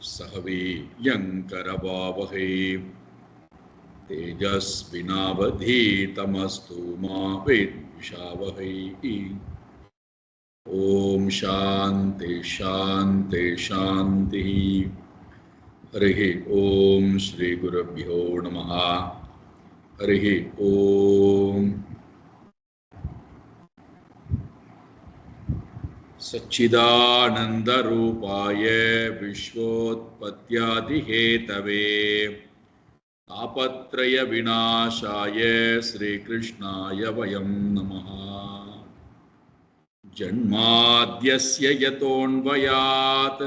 सहवीर्यङ्करवावहै तेजस्विनावधीतमस्तु मा विद्विषावहै। ओम शांति शांति शांति। हरिः ओम श्री गुरुभ्यो नमः। हरिः ओम। सच्चिदानंद रूपाय विश्वोत्पत्त्यादिहेतवे तापत्रय विनाशाय श्रीकृष्णाय वयं नमः। जन्माद्यस्य यतोऽन्वयात्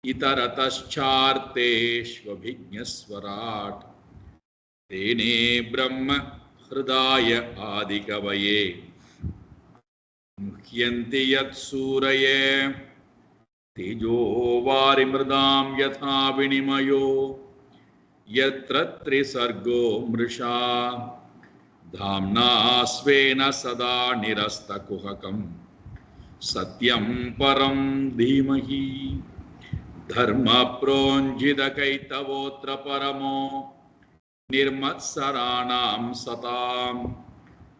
इतरतश्चार्तेष्वभिज्ञस्वराट् तेने ब्रह्म हृदाय आदिकवये मुह्यन्ति यत्सूरये तेजो वारिमृदां यथा विनिमयो यत्र त्रिसर्गो मृषा धाम्ना स्वेन सदा निरस्तकुहकं सत्यं परं धीमहि। धर्मप्रोञ्जितकैतवोऽत्र परमो निर्मत्सराणां सतां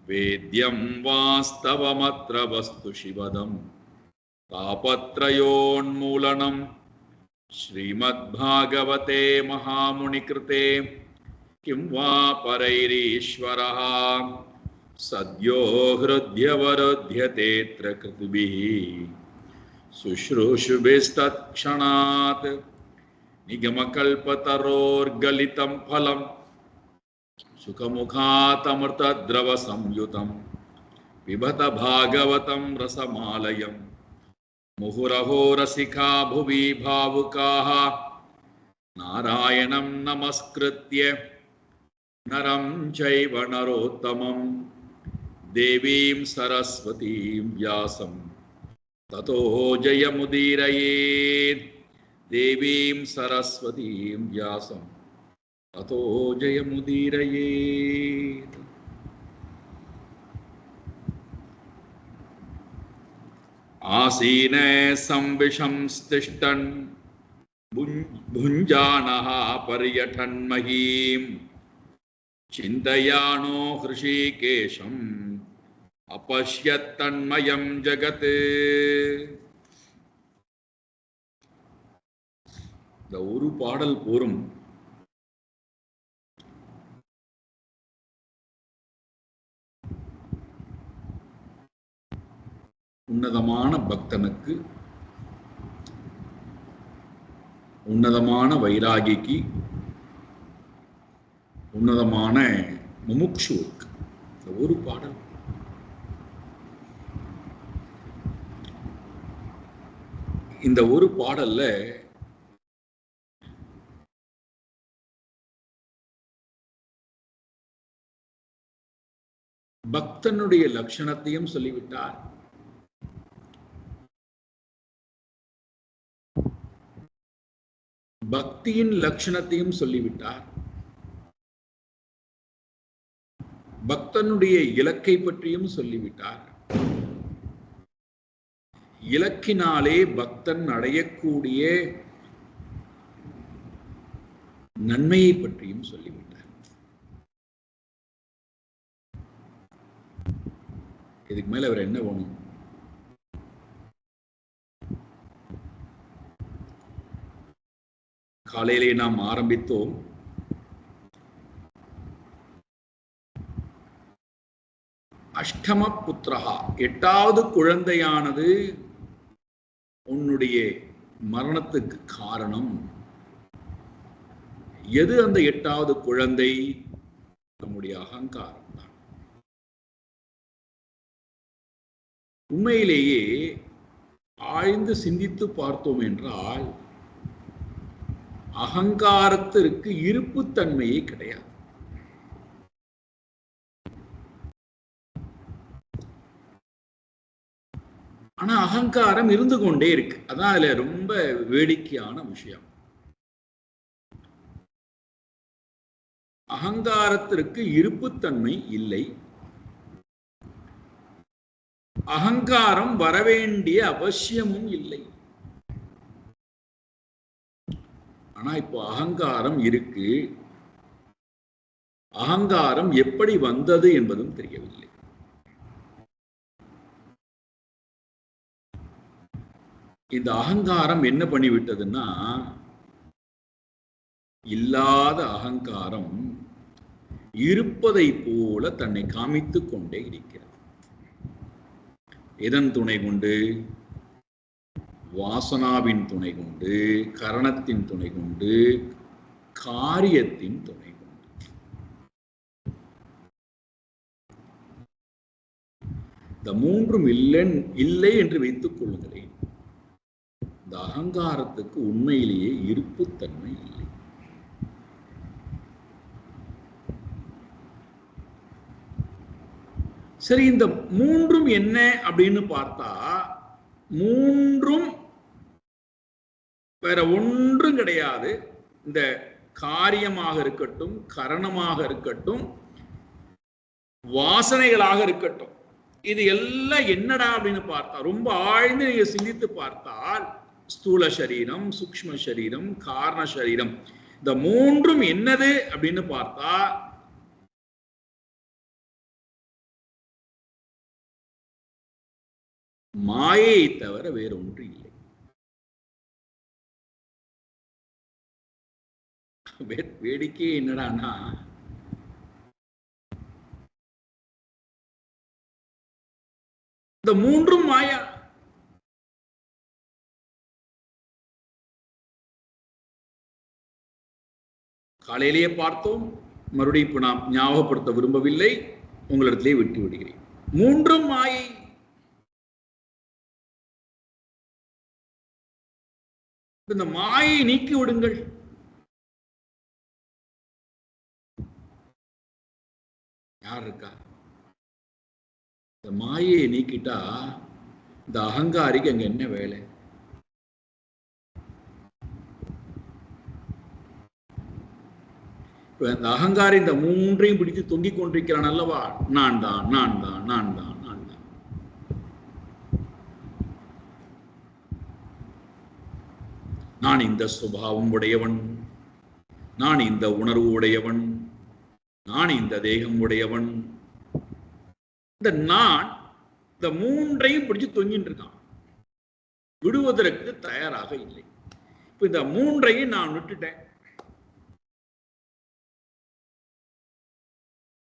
वेद्यं वास्तवमत्र वस्तु शिवदं तापत्रयोन्मूलनं श्रीमद्भागवते महामुनिकृते किं वा परैरीश्वरः सद्यो हृद्यवरुध्यतेऽत्र कृतिभिः शुश्रूषुभिस्तत्क्षणात् निगमकल्पतरोर्गलितं फलं सुखमुखातमृतद्रवसंयुतं पिबत भागवतं रसमालयं मुहुरहो रसिका भुवि भावुकाः नारायणं नमस्कृत्य नरं चैव नरोत्तमं देवीं सरस्वतीं व्यासं ततो जयमुदीरयेत्। देवीं सरस्वतीं व्यासं ततो जयमुदीरयेत्। आसीने संविशंस्तिष्ठन् भुञ्जानः पर्यटन्महीं चिन्तयानो हृषीकेशम् अपश्यत्तन्मयं जगत्। இந்த ஒரு பாடல் போரும் உன்னதமான பக்தனுக்கு, உன்னதமான வைராகிக்கு, உன்னதமான முமுட்சுவுக்கு இந்த ஒரு பாடல். இந்த ஒரு பாடல்ல பக்தனுடைய லட்சணத்தையும் சொல்லிவிட்டார், பக்தியின் லட்சணத்தையும் சொல்லிவிட்டார், பக்தனுடைய இலக்கை பற்றியும் சொல்லிவிட்டார், இலக்கினாலே பக்தன் அடையக்கூடிய நன்மையை பற்றியும் சொல்லிவிட்டார். இதுக்கு மேல அவர் என்ன வேணும்? காலையிலே நாம் ஆரம்பித்தோம். அஷ்டம புத்திரஹா, 8வது குழந்தையானது உன்னுடைய மரணத்துக்கு காரணம். எது அந்த 8வது குழந்தை? நம்முடைய அகங்காரம் தான். உண்மையிலேயே ஆழ்ந்து சிந்தித்து பார்த்தோம் என்றால் அகங்காரத்திற்கு இருப்புத்தன்மையே கிடையாது. ஆனா அகங்காரம் இருந்து கொண்டே இருக்கு. அதான் அதுல ரொம்ப வேடிக்கையான விஷயம். அகங்காரத்திற்கு இருப்புத்தன்மை இல்லை. அகங்காரம் வரவேண்டிய அவசியமும் இல்லை. ஆனா இப்போ அகங்காரம் இருக்கு. அகங்காரம் எப்படி வந்தது என்பதும் தெரியவில்லை. இந்த அகங்காரம் என்ன பண்ணிவிட்டதுன்னா, இல்லாத அகங்காரம் இருப்பதை போல தன்னை காமித்துக் கொண்டே இருக்கிறது. எதன் துணை கொண்டு? வாசனாவின் துணை கொண்டு, கரணத்தின் துணை கொண்டு, காரியத்தின் துணை கொண்டு. இந்த மூன்றும் இல்லை என்று வைத்துக் கொள்ளுங்களேன். இந்த அகங்காரத்துக்கு உண்மையிலேயே இருப்புத்தன்மை இல்லை. சரி, இந்த மூன்றும் என்ன அப்படின்னு பார்த்தா, மூன்றும் வேற ஒன்றும் கிடையாது. இந்த காரியமாக இருக்கட்டும், கரணமாக இருக்கட்டும், வாசனைகளாக இருக்கட்டும், இது எல்லாம் என்னடா அப்படின்னு பார்த்தா, ரொம்ப ஆழ்ந்து நீங்க சிந்தித்து பார்த்தால், ஸ்தூல சரீரம், சூக்ஷ்ம சரீரம், காரண சரீரம், இந்த மூன்றும் என்னது அப்படின்னு பார்த்தா, மாயை தவிர வேற ஒன்று இல்லை. வேடிக்கை என்னடானா, இந்த மூன்றும் மாயா. காலையிலேயே பார்த்தோம், மறுபடியும் இப்ப நாம் ஞாபகப்படுத்த விரும்பவில்லை, உங்களிடத்திலே விட்டு விடுகிறேன். மூன்றும் மாயை. இந்த மாயை நீக்கி விடுங்கள். யார் இருக்கா? இந்த மாயை நீக்கிட்டா இந்த அகங்காரிக்கு அங்க என்ன வேலை? இந்த அகங்காரி இந்த மூன்றையும் பிடித்து தொங்கிக் கொண்டிருக்கிறான் அல்லவா? நான் தான், நான் தான், நான் தான், நான் தான். நான் இந்த சுபாவம் உடையவன், நான் இந்த உணர்வு உடையவன், நான் இந்த தேகம் உடையவன். இந்த நான் இந்த மூன்றையும் பிடிச்சு தொங்கிட்டு இருக்கான், விடுவதற்கு தயாராக இல்லை. இப்ப இந்த மூன்றையும் நான் விட்டுட்டேன்.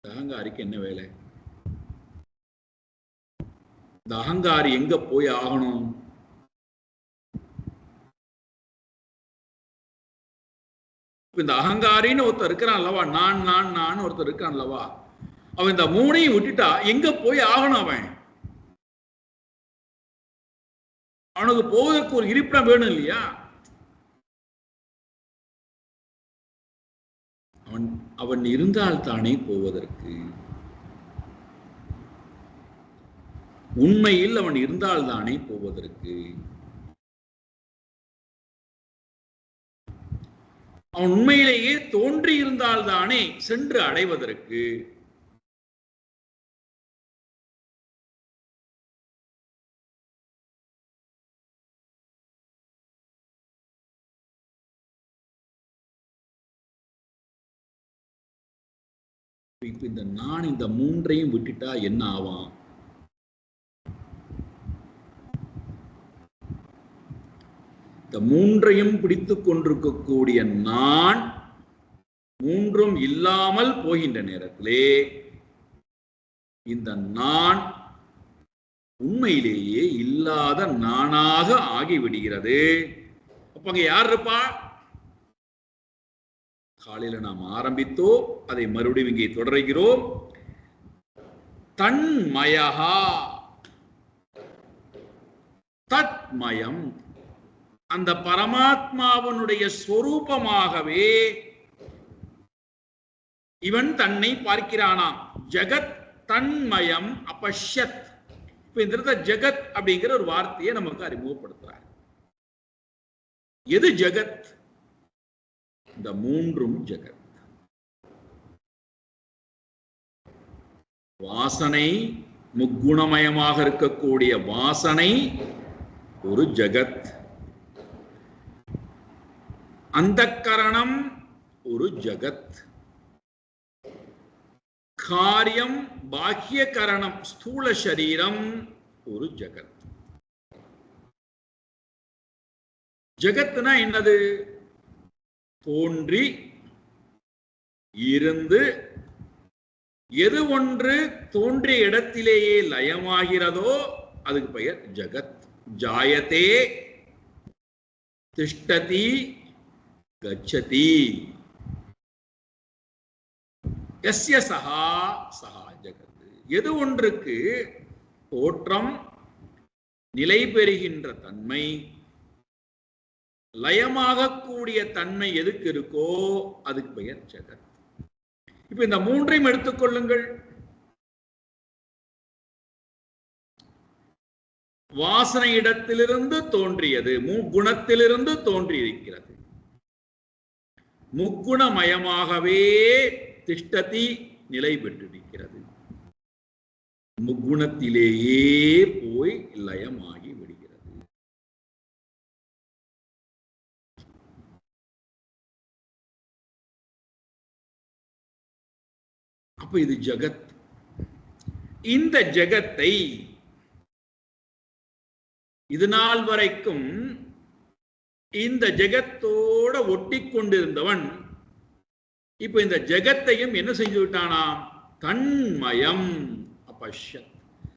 அகங்காரிக்கு என்ன வேலை? இந்த அகங்காரி எங்க போய் ஆகணும்? இந்த அகங்காரின்னு ஒருத்தர் இருக்கிறான் அல்லவா, நான் நான் நான் ஒருத்தர் இருக்கான் அல்லவா, அவன் இந்த மூணையும் விட்டுட்டா எங்க போய் ஆகணும்? அவனுக்கு போவதற்கு ஒரு இருப்பிடம் வேணும் இல்லையா? அவன் இருந்தால் தானே போவதற்கு. உண்மையில் அவன் இருந்தால் தானே போவதற்கு. அவன் உண்மையிலேயே தோன்றி இருந்தால் தானே சென்று அடைவதற்கு. இப்ப இந்த நான் இந்த மூன்றையும் விட்டுட்டா என்ன ஆவான்? இந்த மூன்றையும் பிடித்துக் கொண்டிருக்கக்கூடிய நான் மூன்றும் இல்லாமல் போகின்ற நேரத்திலே இந்த நான் உண்மையிலேயே இல்லாத நானாக ஆகிவிடுகிறது. அப்ப அங்க யார் இருப்பா? காலையில நாம் ஆரம்பித்தோம், அதை மறுபடியும் இங்கே தொடர்கிறோம். தன்மயஹா, தத்மயம், அந்த பரமாத்மாவனுடைய ஸ்வரூபமாகவே இவன் தன்னை பார்க்கிறானாம். ஜகத் தன்மயம் அபஷ்யத். இப்ப இந்த இடத்துல ஜகத் அப்படிங்கிற ஒரு வார்த்தையை நமக்கு அறிமுகப்படுத்துறார். எது ஜகத்? இந்த மூன்றும் ஜகத். வாசனை, முக்குணமயமாக இருக்கக்கூடிய வாசனை ஒரு ஜகத். அந்தக்கரணம் ஒரு ஜகத், காரியம் பாஹ்ய கரணம் ஸ்தூல சரீரம் ஒரு ஜகத். ஜகத்னா என்னது? தோன்றி இருந்து எது ஒன்று தோன்றிய இடத்திலேயே லயமாகிறதோ அதுக்கு பெயர் ஜகத். ஜாயதே திஷ்டதி கச்சதி யஸ்ய சஹா சஹா ஜகத். எது ஒன்றுக்கு தோற்றம், நிலை பெறுகின்ற தன்மை, லயமாகக்கூடிய தன்மை எதுக்கு இருக்கோ அதுக்கு பெயர் ஜகத். இப்ப இந்த மூன்றையும் எடுத்துக்கொள்ளுங்கள். வாசனை இடத்திலிருந்து தோன்றியது, முக்குணத்திலிருந்து தோன்றியிருக்கிறது. முக்குணமயமாகவே திஷ்டதி நிலை பெற்றிருக்கிறது. முக்குணத்திலேயே போய் லயமாகி விடுகிறது. அப்ப இது ஜகத். இந்த ஜகத்தை இது நாள் வரைக்கும் இந்த ஜகத்தோட ஒட்டி கொண்டிருந்தவன் இப்ப இந்த ஜகத்தையும் என்ன செஞ்சு விட்டானாம்? தன்மயம் அபஷ்யத்.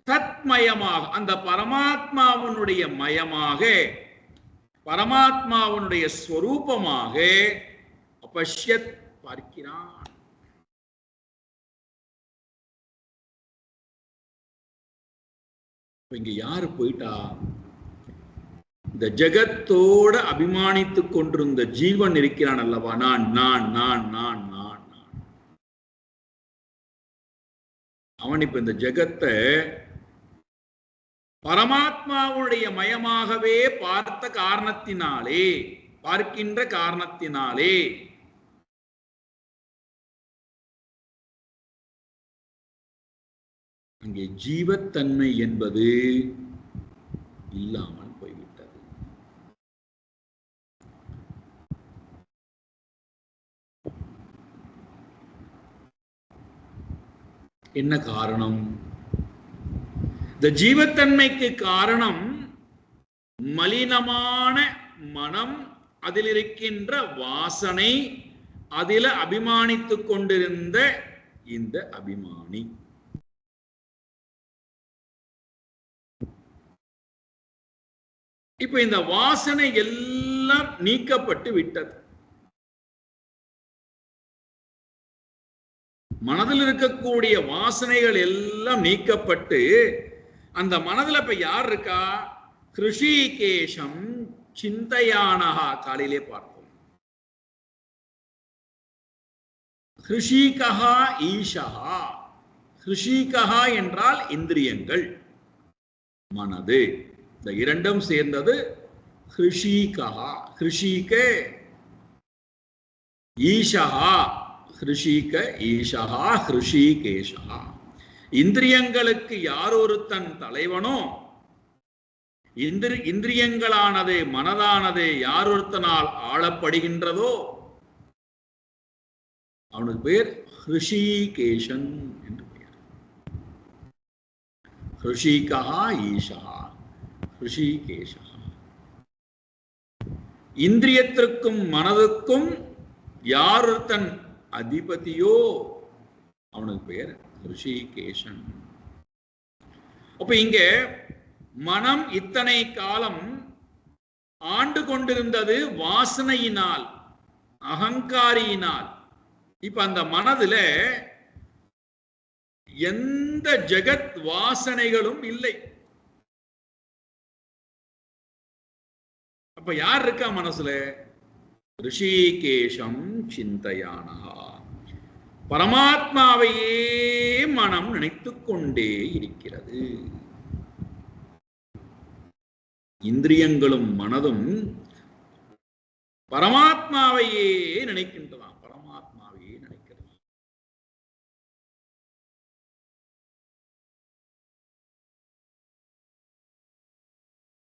தத்மயமாக, அந்த பரமாத்மாவனுடைய மயமாக, பரமாத்மாவனுடைய ஸ்வரூபமாக அபஷ்யத் பார்க்கிறான். இங்க யாரு போயிட்டா? இந்த ஜகத்தோட அபிமானித்துக் கொண்டிருந்த ஜீவன் இருக்கிறான் அல்லவா, நான் நான் நான் நான் நான் நான். அவன் இப்ப இந்த ஜகத்தை பரமாத்மாவுடைய மயமாகவே பார்த்த காரணத்தினாலே, பார்க்கின்ற காரணத்தினாலே அங்கே ஜீவத்தன்மை என்பது இல்லாமல் போய்விட்டது. என்ன காரணம்? இந்த ஜீவத்தன்மைக்கு காரணம் மலினமான மனம், அதில் இருக்கின்ற வாசனை, அதில் அபிமானித்துக் கொண்டிருந்த இந்த அபிமானி. இப்ப இந்த வாசனை எல்லாம் நீக்கப்பட்டு விட்டது. மனதில் இருக்கக்கூடிய வாசனைகள் எல்லாம் நீக்கப்பட்டு அந்த மனதில் இப்ப யார் இருக்கா? ஹிருஷிகேஷம் சிந்தையானஹா. காலையிலே பார்த்தோம். ஹிருஷிகஹா ஈஷஹா. ஹிருஷிகஹா என்றால் இந்திரியங்கள், மனது. இந்த இரண்டும் சேர்ந்தது ஹிருஷிகஹா. ஹிருஷிக ஈஷஹா. ஹிருஷிக ஈஷஹா ஹிருஷிகேஷஹா. இந்திரியங்களுக்கு யார் ஒருத்தன் தலைவனோ, இந்திரியங்களானது மனதானது யார் ஒருத்தனால் ஆளப்படுகின்றதோ அவனுக்கு பெயர் ஹிருஷிகேஷன் என்று பெயர். ஹிருஷிகஹா ஈஷஹா ஹிருஷிகேஷஹா. இந்திரியத்திற்கும் மனதுக்கும் யார் ஒருத்தன் அதிபதியோ அவனுக்கு பெயர் ஹிருஷிகேஷன். அப்ப இங்க மனம் இத்தனை காலம் ஆண்டு கொண்டிருந்தது வாசனையினால், அகங்காரியினால். இப்ப அந்த மனதுல எந்த ஜெகத் வாசனைகளும் இல்லை. அப்ப யார் இருக்கா மனசுல? ரிஷிகேஷம் சிந்தையானஹா. பரமாத்மாவையே மனம் நினைத்துக் கொண்டே இருக்கிறது. இந்திரியங்களும் மனதும் பரமாத்மாவையே நினைக்கின்றதாம். பரமாத்மாவையே நினைக்கிறது.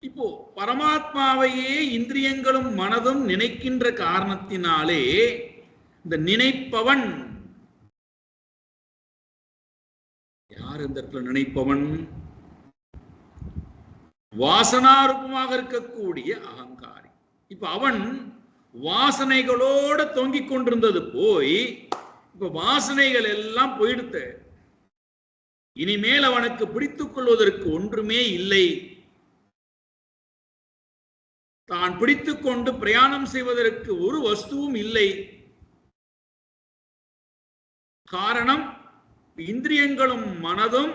இப்போ பரமாத்மாவையே இந்திரியங்களும் மனதும் நினைக்கின்ற காரணத்தினாலே இந்த நினைப்பவன் யார்? இந்த இடத்துல நினைப்பவன் வாசனாரூபமாக இருக்கக்கூடிய அகங்காரி. இப்ப அவன் வாசனைகளோட தொங்கிக் கொண்டிருந்தது போய் இப்ப வாசனைகள் எல்லாம் போயிடுத்து. இனிமேல் அவனுக்கு பிடித்துக் கொள்வதற்கு ஒன்றுமே இல்லை. தான் பிடித்துக் கொண்டு பிரயாணம் செய்வதற்கு ஒரு வஸ்துவும் இல்லை. காரணம், இந்திரியங்களும் மனதும்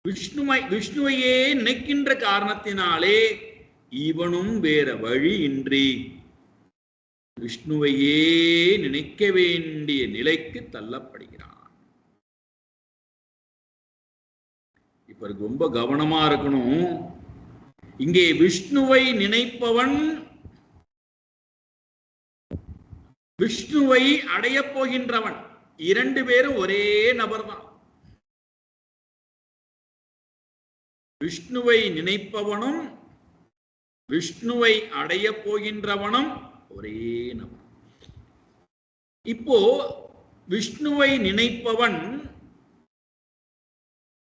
விஷ்ணுவையே நினைக்கின்ற காரணத்தினாலே இவனும் வேற வழி இன்றி விஷ்ணுவையே நினைக்க வேண்டிய நிலைக்கு தள்ளப்படுகிறான். இப்ப ரொம்ப கவனமா இருக்கணும். இங்கே விஷ்ணுவை நினைப்பவன் விஷ்ணுவை அடைய போகின்றவன், இரண்டு பேரும் ஒரே நபர் தான். விஷ்ணுவை நினைப்பவனும் விஷ்ணுவை அடைய போகின்றவனும் ஒரே நபர். இப்போ விஷ்ணுவை நினைப்பவன்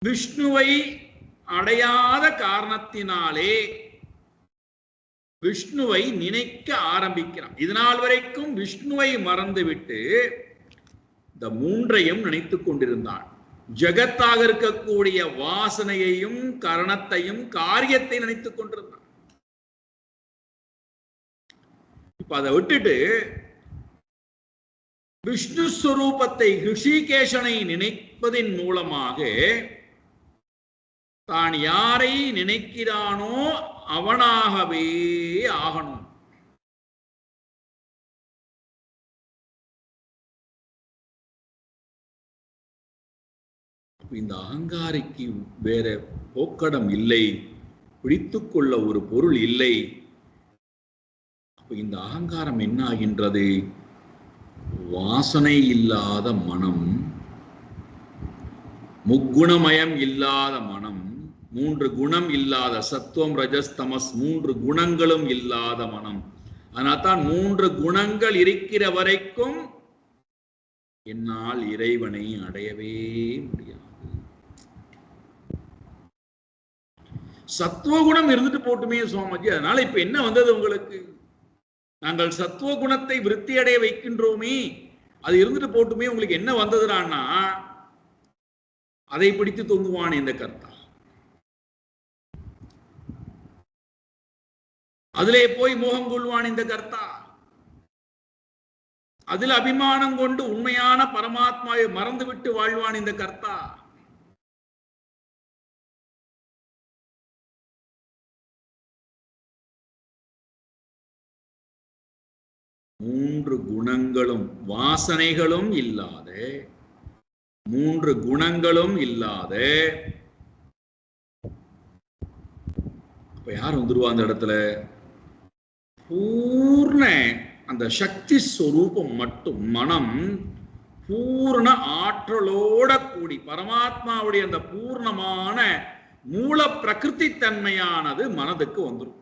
விஷ்ணுவை அடையாத காரணத்தினாலே விஷ்ணுவை நினைக்க ஆரம்பிக்கிறான். இதனால் வரைக்கும் விஷ்ணுவை மறந்துவிட்டு இந்த மூன்றையும் நினைத்துக் கொண்டிருந்தான். ஜகத்தாக இருக்கக்கூடிய வாசனையையும் கரணத்தையும் காரியத்தை நினைத்துக் கொண்டிருந்தான். இப்ப அதை விட்டுட்டு விஷ்ணு ஸ்வரூபத்தை ரிஷிகேஷனை நினைப்பதின் மூலமாக தான் யாரை நினைக்கிறானோ அவனாகவே ஆகணும். இந்த அகங்காரிக்கு வேற போக்கடம் இல்லை, பிடித்துக்கொள்ள ஒரு பொருள் இல்லை. அப்ப இந்த அகங்காரம் என்ன ஆகின்றது? வாசனை இல்லாத மனம், முக்குணமயம் இல்லாத மனம், மூன்று குணம் இல்லாத சத்துவம் ரஜஸ் தமஸ் மூன்று குணங்களும் இல்லாத மனம். அதனால்தான் மூன்று குணங்கள் இருக்கிற வரைக்கும் என்னால் இறைவனை அடையவே முடியாது. சத்துவகுணம் இருந்துட்டு போட்டுமே சுவாமிஜி, அதனால இப்ப என்ன வந்தது உங்களுக்கு? நாங்கள் சத்துவ குணத்தை விருத்தி அடைய வைக்கின்றோமே, அது இருந்துட்டு போட்டுமே, உங்களுக்கு என்ன வந்ததுடான்னா அதை பிடித்து தொங்குவான் இந்த கர்த்தா. அதிலே போய் மோகம் கொள்வான் இந்த கர்த்தா. அதில் அபிமானம் கொண்டு உண்மையான பரமாத்மாவை மறந்துவிட்டு வாழ்வான் இந்த கர்த்தா. மூன்று குணங்களும் வாசனைகளும் இல்லாத, மூன்று குணங்களும் இல்லாத அப்ப யார் வந்துருவா அந்த இடத்துல? பூர்ண அந்த சக்தி ஸ்வரூபம் மட்டும், மனம் பூர்ண ஆற்றலோட கூடி பரமாத்மாவுடைய அந்த பூர்ணமான மூல பிரகிருதி தன்மையானது மனதுக்கு வந்துடும்.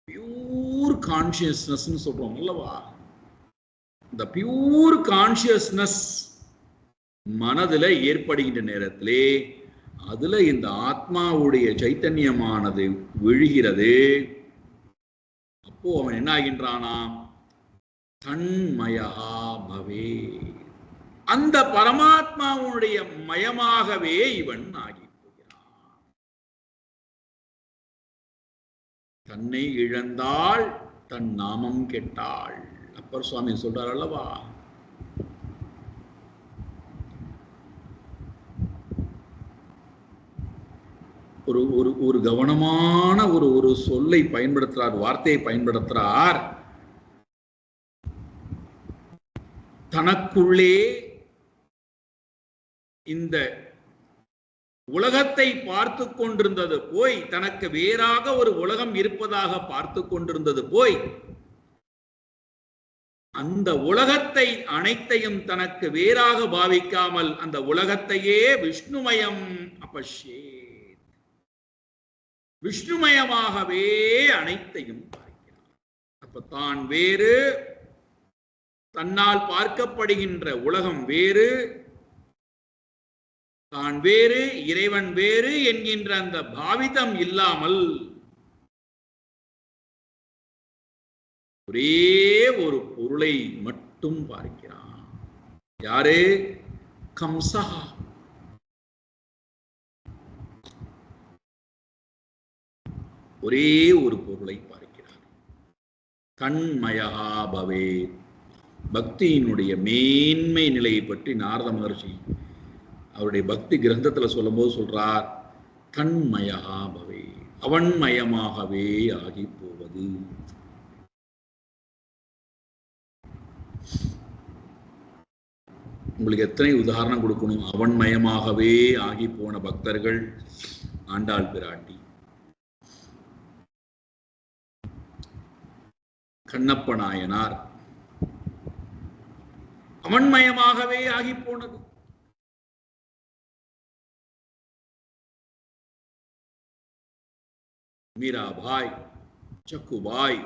பியூர் கான்சியஸ்னஸ் சொல்றோம் அல்லவா? இந்த பியூர் கான்சியஸ்னஸ் மனதுல ஏற்படுகின்ற நேரத்திலே அதுல இந்த ஆத்மாவுடைய சைத்தன்யமானது விழுகிறது. அப்போ அவன் என்ன ஆகின்றானா? தன்மயா பவே, அந்த பரமாத்மாவுடைய மயமாகவே இவன் ஆகி போகிறான். தன்னை இழந்தாள் தன் நாமம் கெட்டாள். அப்பர் சுவாமி சொல்றார் அல்லவா? ஒரு ஒரு ஒரு கவனமான ஒரு சொல்லை பயன்படுத்துறார், வார்த்தையை பயன்படுத்துறார். தனக்குள்ளே இந்த உலகத்தை பார்த்து கொண்டிருந்தது போய், தனக்கு வேறாக ஒரு உலகம் இருப்பதாக பார்த்து கொண்டிருந்தது போய், அந்த உலகத்தை அனைத்தையும் தனக்கு வேறாக பாவிக்காமல் அந்த உலகத்தையே விஷ்ணுமயம் அபஷ்யே, விஷ்ணுமயமாகவே அனைத்தையும் பார்க்கிறார். அப்ப தான் வேறு, தன்னால் பார்க்கப்படுகின்ற உலகம் வேறு, தான் வேறு இறைவன் வேறு என்கின்ற அந்த பாவிதம் இல்லாமல் ஒரே ஒரு பொருளை மட்டும் பார்க்கிறான். யாரு? கம்சா. ஒரே ஒரு பொருளை பார்க்கிறார். தன்மயா பவே. பக்தியினுடைய மேன்மை நிலையை பற்றி நாரத மகர்ஷி அவருடைய பக்தி கிரந்தத்துல சொல்லும் போது சொல்றார், தன்மயா பவே, அவன்மயமாகவே ஆகி போவது. உங்களுக்கு எத்தனை உதாரணம் கொடுக்கணும்? அவன்மயமாகவே ஆகி போன பக்தர்கள் ஆண்டாள் பிராட்டி, கண்ணப்ப நாயனார், அவன்மயமாகவே ஆகி போனது. மீராபாய், சக்குபாய்,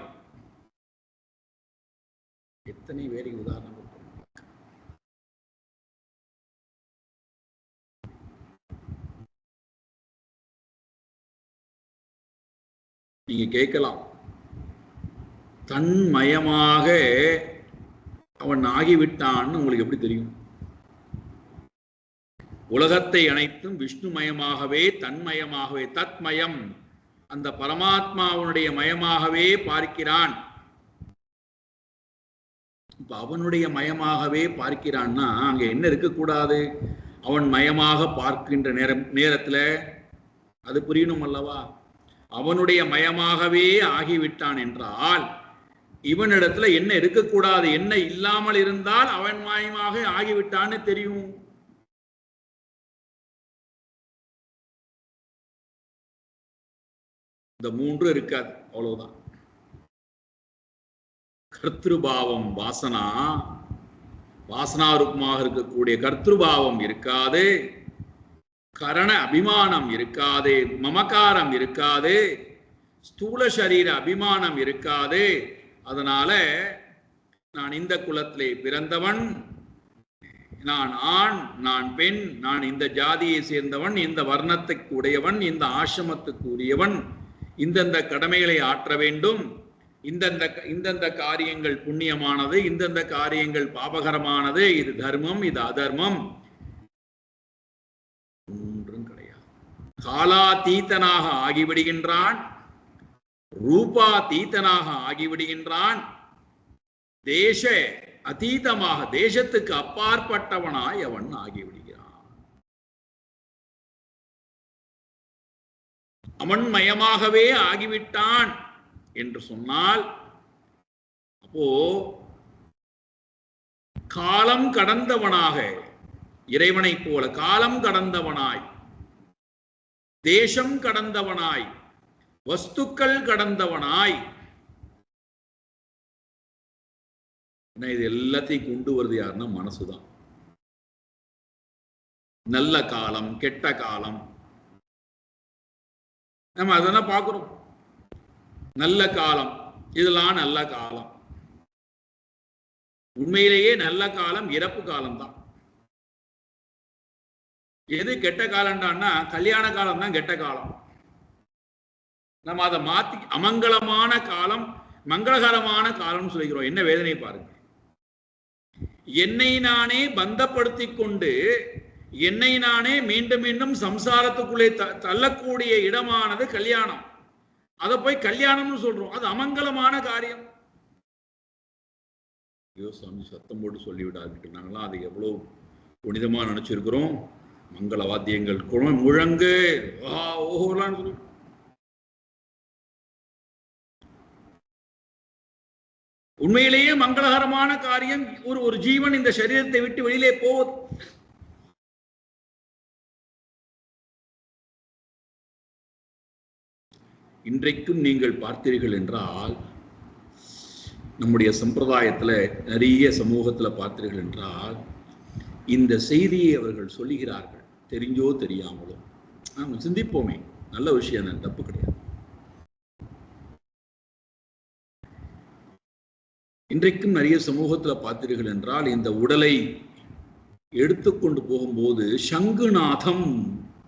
எத்தனை பேரை உதாரணம். நீங்க கேட்கலாம், தன்மயமாக அவன் ஆகிவிட்டான்னு உங்களுக்கு எப்படி தெரியும்? உலகத்தை அனைத்தும் விஷ்ணுமயமாகவே, தன்மயமாகவே, தத்மயம், அந்த பரமாத்மாவுடைய மயமாகவே பார்க்கிறான். இப்ப அவனுடைய மயமாகவே பார்க்கிறான்னா அங்க என்ன இருக்கக்கூடாது? அவன் மயமாக பார்க்கின்ற நேரத்துல அது புரியணும் அல்லவா? அவனுடைய மயமாகவே ஆகிவிட்டான் என்றால் இவனிடத்துல என்ன இருக்கக்கூடாது? என்ன இல்லாமல் இருந்தால் அவன் மயமாக ஆகிவிட்டான்னு தெரியும். இந்த மூன்று இருக்காது, அவ்வளவுதான். கர்த்திருபாவம், வாசனா, வாசனாரூபமாக இருக்கக்கூடிய கர்த்திருபாவம் இருக்காது, கரண அபிமானம் இருக்காது, மமகாரம் இருக்காது, ஸ்தூல சரீர அபிமானம் இருக்காது. அதனால நான் இந்த குலத்திலே பிறந்தவன், நான் ஆண், நான் பெண், நான் இந்த ஜாதியை சேர்ந்தவன், இந்த வர்ணத்துக்கு உடையவன், இந்த ஆசிரமத்துக்கு உரியவன், இந்தந்த கடமைகளை ஆற்ற வேண்டும், இந்தந்த காரியங்கள் புண்ணியமானது, இந்தந்த காரியங்கள் பாபகரமானது, இது தர்மம், இது அதர்மம், ஒன்றும் கிடையாது. காலாதீதனாக ஆகிவிடுகின்றான், ரூபாதீதனாக ஆகிவிடுகின்றான், தேச அதீதமாக, தேசத்துக்கு அப்பாற்பட்டவனாய் அவன் ஆகிவிடுகிறான். அவன் மயமாகவே ஆகிவிட்டான் என்று சொன்னால் அப்போ காலம் கடந்தவனாக, இறைவனை போல காலம் கடந்தவனாய், தேசம் கடந்தவனாய், வஸ்துக்கள் கடந்தவனாய், இது எல்லாத்தையும் கொண்டு வருது யாருன்னா மனசுதான். நல்ல காலம், கெட்ட காலம், நம்ம அதெல்லாம் பார்க்கிறோம். நல்ல காலம், இதெல்லாம் நல்ல காலம். உண்மையிலேயே நல்ல காலம் இறப்பு காலம்தான். எது கெட்ட காலம்டான்னா கல்யாண காலம் தான் கெட்ட காலம். நம்ம அதை மாத்தி அமங்கலமான காலம் மங்களகரமான காலம் சொல்லிக்கிறோம். என்ன வேதனை பாருங்க. என்னை நானே பந்தப்படுத்தி கொண்டு என்னை நானே மீண்டும் மீண்டும் சம்சாரத்துக்குள்ளே தள்ளக்கூடிய இடமானது கல்யாணம். அதை போய் கல்யாணம்னு சொல்றோம், அது அமங்கலமான காரியம். ஐயோ சாமி சத்தம் போட்டு சொல்லிவிடாது, நாங்களாம் அதை எவ்வளவு புனிதமா நினைச்சிருக்கிறோம். மங்கள வாத்தியங்கள் முழங்கு ஓஹோலாம் சொல்லி உண்மையிலேயே மங்களகரமான காரியம். ஒரு ஜீவன் இந்த சரீரத்தை விட்டு வெளியிலே போவது. இன்றைக்கும் நீங்கள் பார்த்தீர்கள் என்றால் நம்முடைய சம்பிரதாயத்துல நிறைய சமூகத்துல பார்த்தீர்கள் என்றால் இந்த செய்தியை அவர்கள் சொல்லுகிறார்கள், தெரிஞ்சோ தெரியாமலோ. நம்ம சிந்திப்போமே, நல்ல விஷயம் தான், தப்பு கிடையாது. இன்றைக்கும் நிறைய சமூகத்துல பார்த்தீர்கள் என்றால் இந்த உடலை எடுத்துக்கொண்டு போகும்போது சங்குநாதம்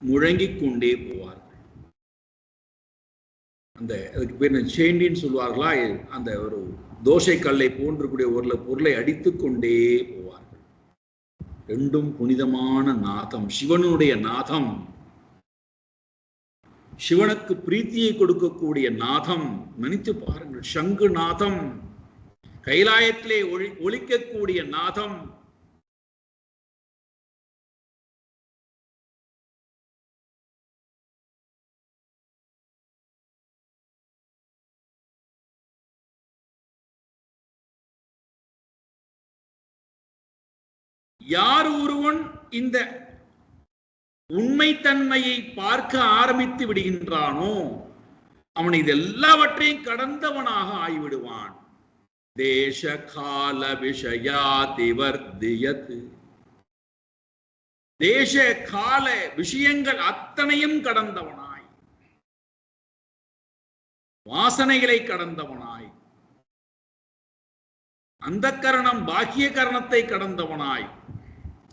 முழங்கிக் கொண்டே போவார்கள். அந்த அதுக்கு பேர் சேண்டின்னு சொல்வார்களா, அந்த ஒரு தோசை கல்லை போன்றக்கூடிய ஒரு பொருளை அடித்துக் கொண்டே போவார்கள். ரெண்டும் புனிதமான நாதம், சிவனுடைய நாதம், சிவனுக்கு பிரீத்தியை கொடுக்கக்கூடிய நாதம். நினைத்து பாருங்கள், சங்கு நாதம், கைலாயத்திலே ஒலிக்கக்கூடிய நாதம். யார் ஒருவன் இந்த உண்மைத்தன்மையை பார்க்க ஆரம்பித்து விடுகின்றானோ அவன் இதெல்லாவற்றையும் கடந்தவனாக ஆகிவிடுவான். தேச கால விஷயாதிவர்த்தியத், தேச கால விஷயங்கள் அத்தனையும் கடந்தவனாய், வாசனைகளை கடந்தவனாய், அந்த கரணம் பாக்கிய கரணத்தை கடந்தவனாய்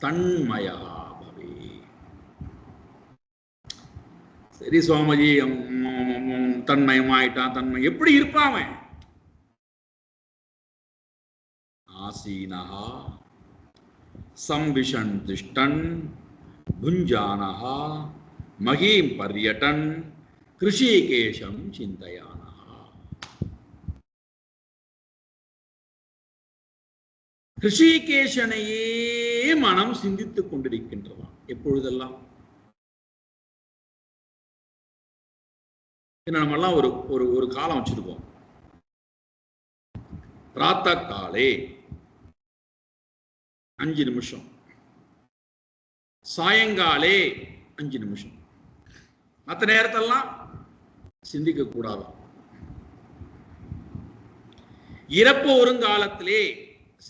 தன்மயா பவே. சரி சுவாமிஜி, தன்மயமாயிட்டான், தன்மை எப்படி இருப்பான்? ஆசீனஹா சம்விஷன் திஷ்டன் புஞ்சானஹா மகீம் பர்யடன் கிருஷிகேஷம் சிந்தயானஹா. கிருஷிகேஷனையே மனம் சிந்தித்துக் கொண்டிருக்கின்றவான் எப்பொழுதெல்லாம். நம்மெல்லாம் ஒரு ஒரு காலம் வச்சிருக்கோம். பிராத்த காலே 5 நிமிஷம், சாயங்காலே 5 நிமிஷம். மற்ற நேரத்தெல்லாம் சிந்திக்க கூடாது. இறப்பு வருங்காலத்திலே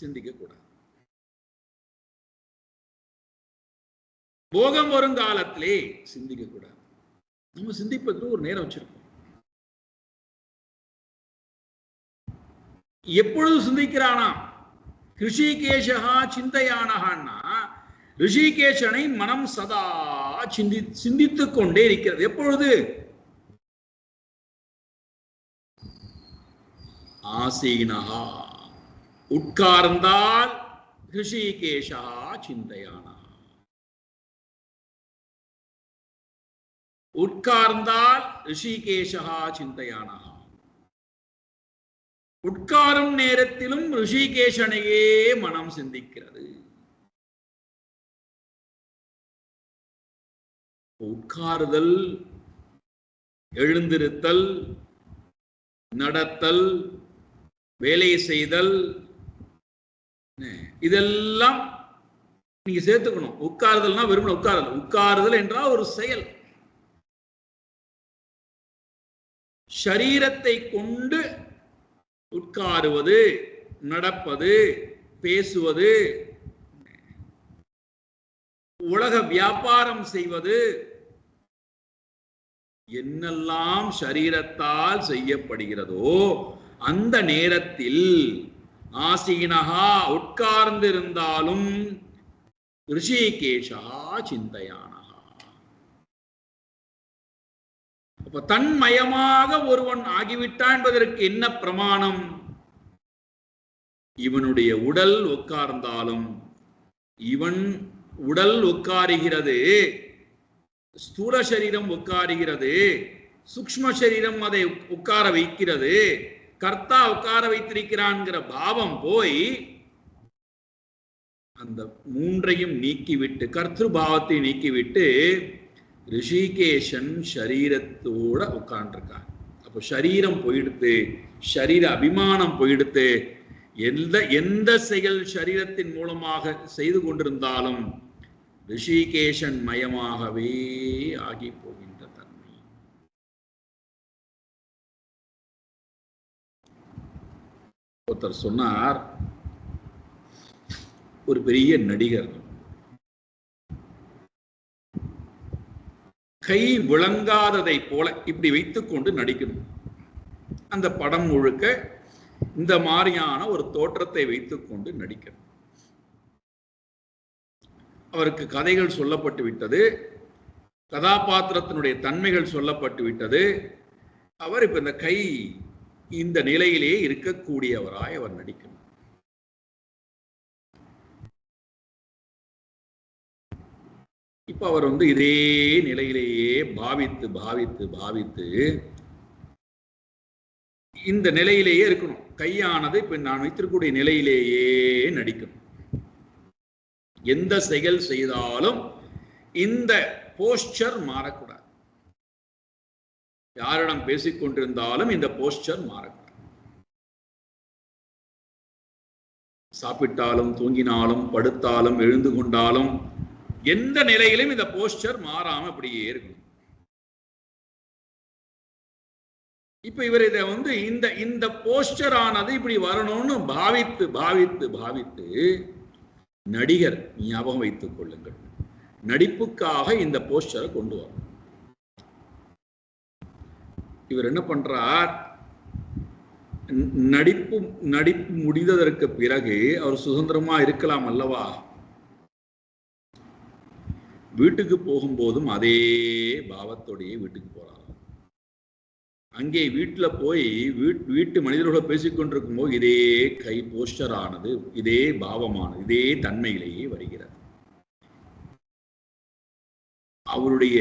சிந்திக்க கூடாது. போகம் வருங்காலத்திலே சிந்திக்க கூடாது. நம்ம சிந்திப்பதற்கு ஒரு நேரம் வச்சிருக்கோம். எப்பொழுது சிந்திக்கிறானா? ரிஷிகேஷா சிந்தையானஹான்னா, ரிஷிகேஷனை மனம் சதா சிந்தித்துக் கொண்டே இருக்கிறது. எப்பொழுது? ஆசீனஹா, உட்கார்ந்தால் ரிஷிகேஷா சிந்தையானஹா, உட்கார்ந்தால் ரிஷிகேஷா சிந்தையானஹா. உட்காரும் நேரத்திலும் ரிஷிகேஷனையே மனம் சிந்திக்கிறது. உட்காருதல், எழுந்திருத்தல், நடத்தல், வேலை செய்தல், இதெல்லாம் நீங்க சேர்த்துக்கணும். உட்காருதல்னா வெறும் உட்காருதல். உட்காருதல் என்றால் ஒரு செயல். சரீரத்தை கொண்டு உட்காருவது, நடப்பது, பேசுவது, உலக வியாபாரம் செய்வது, என்னெல்லாம் சரீரத்தால் செய்யப்படுகிறதோ அந்த நேரத்தில் ஆசீனஹா, உட்கார்ந்திருந்தாலும் ரிஷிகேஷா சிந்தையானஹா. அப்ப தன்மயமாக ஒருவன் ஆகிவிட்டான் என்பதற்கு என்ன பிரமாணம்? இவனுடைய உடல் உட்கார்ந்தாலும், இவன் உடல் உட்காருகிறது, ஸ்தூல சரீரம் உட்காருகிறது, சூக்ஷ்ம சரீரம் அதை உட்கார வைக்கிறது, கர்த்தா உட்கார வைத்திருக்கிறான்ங்கிற பாவம் போய் அந்த மூன்றையும் நீக்கிவிட்டு, கர்த்திரு பாவத்தை நீக்கிவிட்டு ரிஷிகேஷன் சரீரத்தோட உட்கார்ந்துருக்காங்க. அப்போ சரீரம் போயிடுத்து, சரீர அபிமானம் போயிடுத்து. எந்த செயல் சரீரத்தின் மூலமாக செய்து கொண்டிருந்தாலும் ரிஷிகேஷன் மயமாகவே ஆகி போகின்ற தன்மை. ஒருத்தர் சொன்னார், ஒரு பெரிய நடிகர் கை விளங்காததை போல இப்படி வைத்துக்கொண்டு நடிக்கணும். அந்த படம் முழுக்க இந்த மாதிரியான ஒரு தோற்றத்தை வைத்துக்கொண்டு நடிக்கணும். அவருக்கு கதைகள் சொல்லப்பட்டு விட்டது, கதாபாத்திரத்தினுடைய தன்மைகள் சொல்லப்பட்டு விட்டது. அவர் இப்ப இந்த கை இந்த நிலையிலே இருக்கக்கூடியவராய் அவர் நடிக்கணும். இப்ப அவர் இதே நிலையிலேயே பாவித்து பாவித்து பாவித்து இந்த நிலையிலேயே இருக்கணும். கையானது இப்ப நான் வைத்திருக்கக்கூடிய நிலையிலேயே நடிக்கணும். எந்த செயல் செய்தாலும் இந்த போஸ்டர் மாறக்கூடாது. யாரிடம் பேசிக்கொண்டிருந்தாலும் இந்த போஸ்டர் மாறக்கூடாது. சாப்பிட்டாலும் தூங்கினாலும் படுத்தாலும் எழுந்து கொண்டாலும் எந்த நிலையிலும் இந்த போஸ்டர் மாறாம அப்படியே இருக்கும். இப்ப இவர் இதை இந்த போஸ்டர் ஆனது இப்படி வரணும்னு பாவித்து பாவித்து பாவித்து நடிகர் ஞாபகம் வைத்துக் கொள்ளுங்கள், நடிப்புக்காக இந்த போஸ்டரை கொண்டு வரும். இவர் என்ன பண்றார், நடிப்பு முடிந்ததற்கு பிறகு அவர் சுதந்திரமா இருக்கலாம் அல்லவா. வீட்டுக்கு போகும்போதும் அதே பாவத்தோடையே வீட்டுக்கு போறார். அங்கே வீட்டுல போய் வீட்டு மனிதர்களோட பேசிக்கொண்டிருக்கும் போது இதே கை போஸ்டர் ஆனது, இதே பாவமானது, இதே தன்மையிலேயே வருகிறது. அவருடைய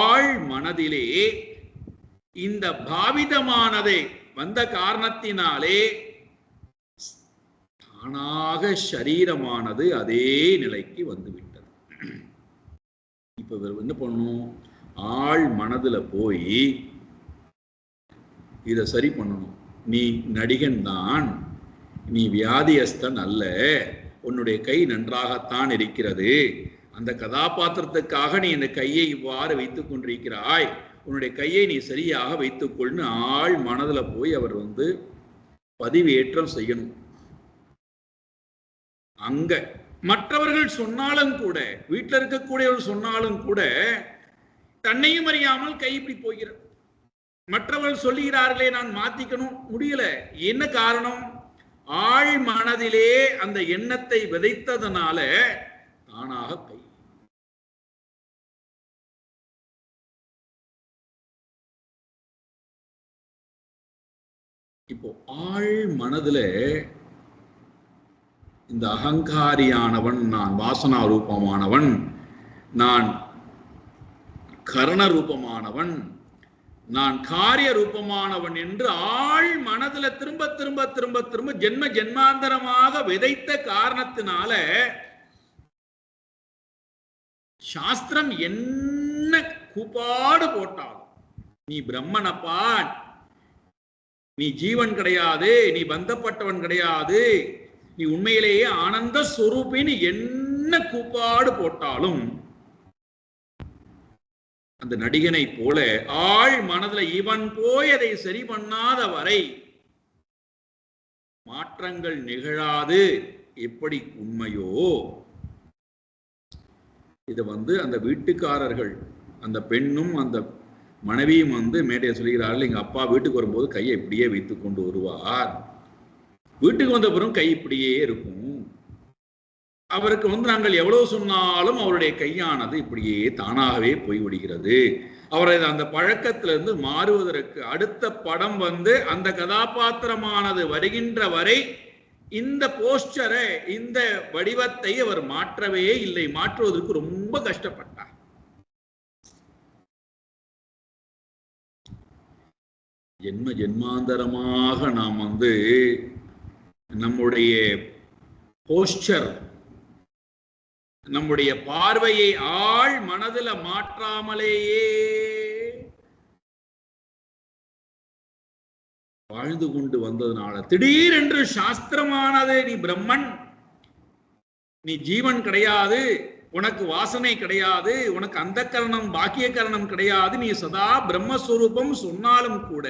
ஆழ் மனதிலே இந்த பாவிதமானதை வந்த காரணத்தினாலே தானாக சரீரமானது அதே நிலைக்கு வந்துவிட்டது. இப்ப என்ன பண்ணணும், ஆள் மனதுல போய் இத சரி பண்ணணும். நீ நடிகன் தான், நீ வியாதியஸ்தன் அல்ல, உன்னுடைய கை நன்றாகத்தான் இருக்கிறது, அந்த கதாபாத்திரத்துக்காக நீ இந்த கையை இவ்வாறு வைத்துக் கொண்டிருக்கிறாய், உன்னுடைய கையை நீ சரியாக வைத்துக்கொள்னு ஆள் மனதுல போய் அவர் பதிவேற்றம் செய்யணும். அங்க மற்றவர்கள் சொன்னாலும் கூட, வீட்டில் இருக்கக்கூடியவர்கள் சொன்னாலும் கூட தன்னையும் அறியாமல் கை இப்படி போகிறது. மற்றவர்கள் சொல்லுகிறார்களே நான் மாத்திக்கணும், முடியல. என்ன காரணம், ஆழ் மனதிலே அந்த எண்ணத்தை விதைத்ததனால தானாக கை. இப்போ ஆழ் மனதுல இந்த அகங்காரியானவன், நான் வாசனா ரூபமானவன், நான் கரண ரூபமானவன், நான் காரிய ரூபமானவன் என்று ஆழ் மனதுல திரும்ப திரும்ப திரும்ப திரும்ப ஜென்ம ஜென்மாந்தரமாக விதைத்த காரணத்தினால சாஸ்திரம் என்ன கூப்பாடு போட்டாலும், நீ பிரம்மனப்பா, நீ ஜீவன் கிடையாது, நீ பந்தப்பட்டவன் கிடையாது, நீ உண்மையிலேயே ஆனந்த ஸ்வரூபின்னு என்ன கூப்பாடு போட்டாலும் அந்த நடிகனை போல ஆழ் மனதுல இவன் போய் அதை சரி பண்ணாத வரை மாற்றங்கள் நிகழாது. எப்படி உண்மையோ இது அந்த வீட்டுக்காரர்கள், அந்த பெண்ணும் அந்த மனைவியும் மேடையை சொல்கிறார்கள், எங்க அப்பா வீட்டுக்கு வரும்போது கையை இப்படியே வைத்துக் கொண்டு வருவார், வீட்டுக்கு வந்த பிறகு கை இப்படியே இருக்கும், அவருக்கு நாங்கள் எவ்வளவு சொன்னாலும் அவருடைய கையானது இப்படியே தானாகவே போய்விடுகிறது. அவரை அந்த பழக்கத்திலிருந்து மாறுவதற்கு அடுத்த படம் அந்த கதாபாத்திரமானது வருகின்ற வரை இந்த போஸ்டரை, இந்த வடிவத்தை அவர் மாற்றவே இல்லை. மாற்றுவதற்கு ரொம்ப கஷ்டப்பட்டார். ஜென்ம ஜென்மாந்தரமாக நாம் நம்முடைய போஸ்டர், நம்முடைய பார்வையை ஆழ் மனதில் மாற்றாமலேயே வாழ்ந்து கொண்டு வந்ததுனால திடீரென்று சாஸ்திரமானது, நீ பிரம்மன், நீ ஜீவன் கிடையாது, உனக்கு வாசனை கிடையாது, உனக்கு அந்த கரணம் பாக்கிய கரணம் கிடையாது, நீ சதா பிரம்மஸ்வரூபம் சொன்னாலும் கூட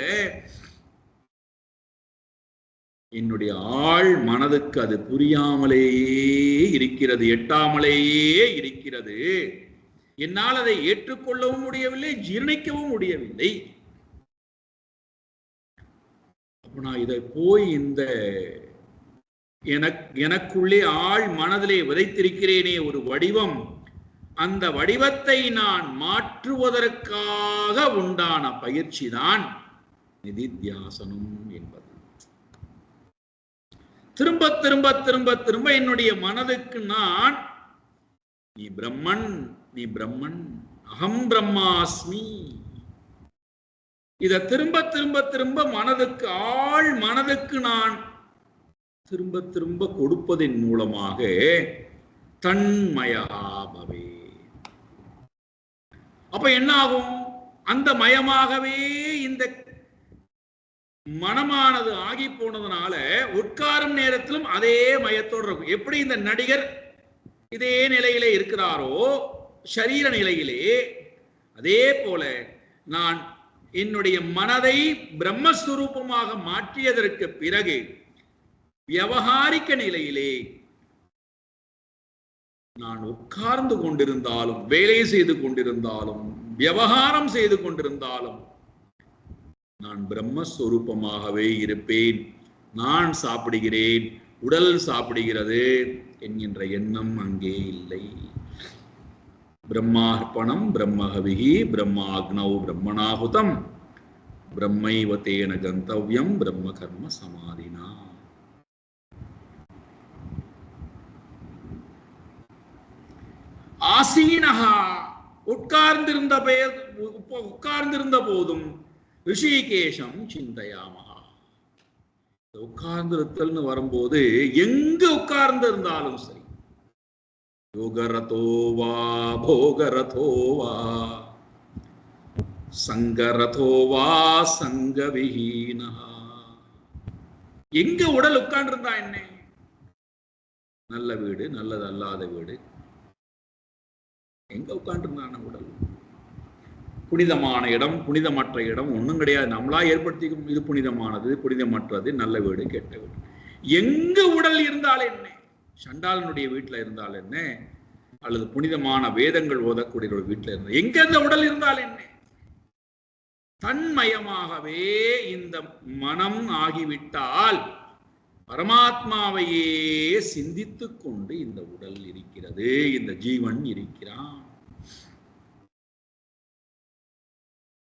என்னுடைய ஆழ் மனதுக்கு அது புரியாமலேயே இருக்கிறது, எட்டாமலேயே இருக்கிறது. என்னால் அதை ஏற்றுக்கொள்ளவும் முடியவில்லை, ஜீரணிக்கவும் முடியவில்லை. அப்ப நான் இதை போய் இந்த எனக்குள்ளே ஆழ் மனதிலே விதைத்திருக்கிறேனே ஒரு வடிவம், அந்த வடிவத்தை நான் மாற்றுவதற்காக உண்டான பயிற்சி தான் நிதித்தியாசனம் என்பது. திரும்ப திரும்ப திரும்ப திரும்ப என்னுடைய மனதுக்கு நான் நீ பிரம்மன், நீ பிரம்மன், அகம் பிரம்மாஸ்மி, இத திரும்ப திரும்ப திரும்ப மனதுக்கு ஆழ் மனதுக்கு நான் திரும்ப திரும்ப கொடுப்பதன் மூலமாக தன்மயாபவே. அப்ப என்ன ஆகும்? அந்த மயமாகவே இந்த மனமானது ஆகி போனதுனால உட்காரும் நேரத்திலும் அதே மயத்தோடு இருக்கும். எப்படி இந்த நடிகர் இதே நிலையிலே இருக்கிறாரோ சரீர நிலையிலே, அதே போல நான் என்னுடைய மனதை பிரம்மஸ்வரூபமாக மாற்றியதற்கு பிறகு விவகாரிக்க நிலையிலே நான் உட்கார்ந்து கொண்டிருந்தாலும், வேலை செய்து கொண்டிருந்தாலும், விவகாரம் செய்து கொண்டிருந்தாலும் நான் பிரம்மஸ்வரூபமாகவே இருப்பேன். நான் சாப்பிடுகிறேன், உடல் சாப்பிடுகிறது என்கின்ற எண்ணம் அங்கே இல்லை. பிரம்மார்ப்பணம் பிரம்மஹவிஹி பிரம்மாக்னௌ பிரம்மணாஹுதம் பிரம்மைவ தேன கந்தவ்யம் பிரம்ம கர்ம சமாதினா. ஆசீனஹா, உட்கார்ந்திருந்த போதும் ரிஷிகேஷம் சிந்தையாமஹா. உட்கார்ந்திருத்தல்னு வரும்போது எங்க உட்கார்ந்து இருந்தாலும் சரி, யோகரதோவா போகரதோவா சங்கரதோவா சங்கவிஹீனா, எங்க உடல் உட்கார்ந்து இருந்தா என்ன? நல்ல வீடு, நல்லது அல்லாத வீடு, எங்க உட்கார்ந்து இருந்தான உடல்? புனிதமான இடம், புனிதமற்ற இடம் ஒன்றும் கிடையாது. நம்மளா ஏற்படுத்திக்கும். இது புனிதமானது, புனிதமற்றது, நல்ல வீடு, கெட்ட வீடு. எங்க உடல் இருந்தால் என்ன? சண்டாளனுடைய வீட்டில் இருந்தால் என்ன, அல்லது புனிதமான வேதங்கள் ஓதக்கூடிய வீட்டில் இருந்தால், எங்க அந்த உடல் இருந்தால் என்ன? தன்மயமாகவே இந்த மனம் ஆகிவிட்டால் பரமாத்மாவையே சிந்தித்துக் கொண்டு இந்த உடல் இருக்கிறது, இந்த ஜீவன் இருக்கிறான்.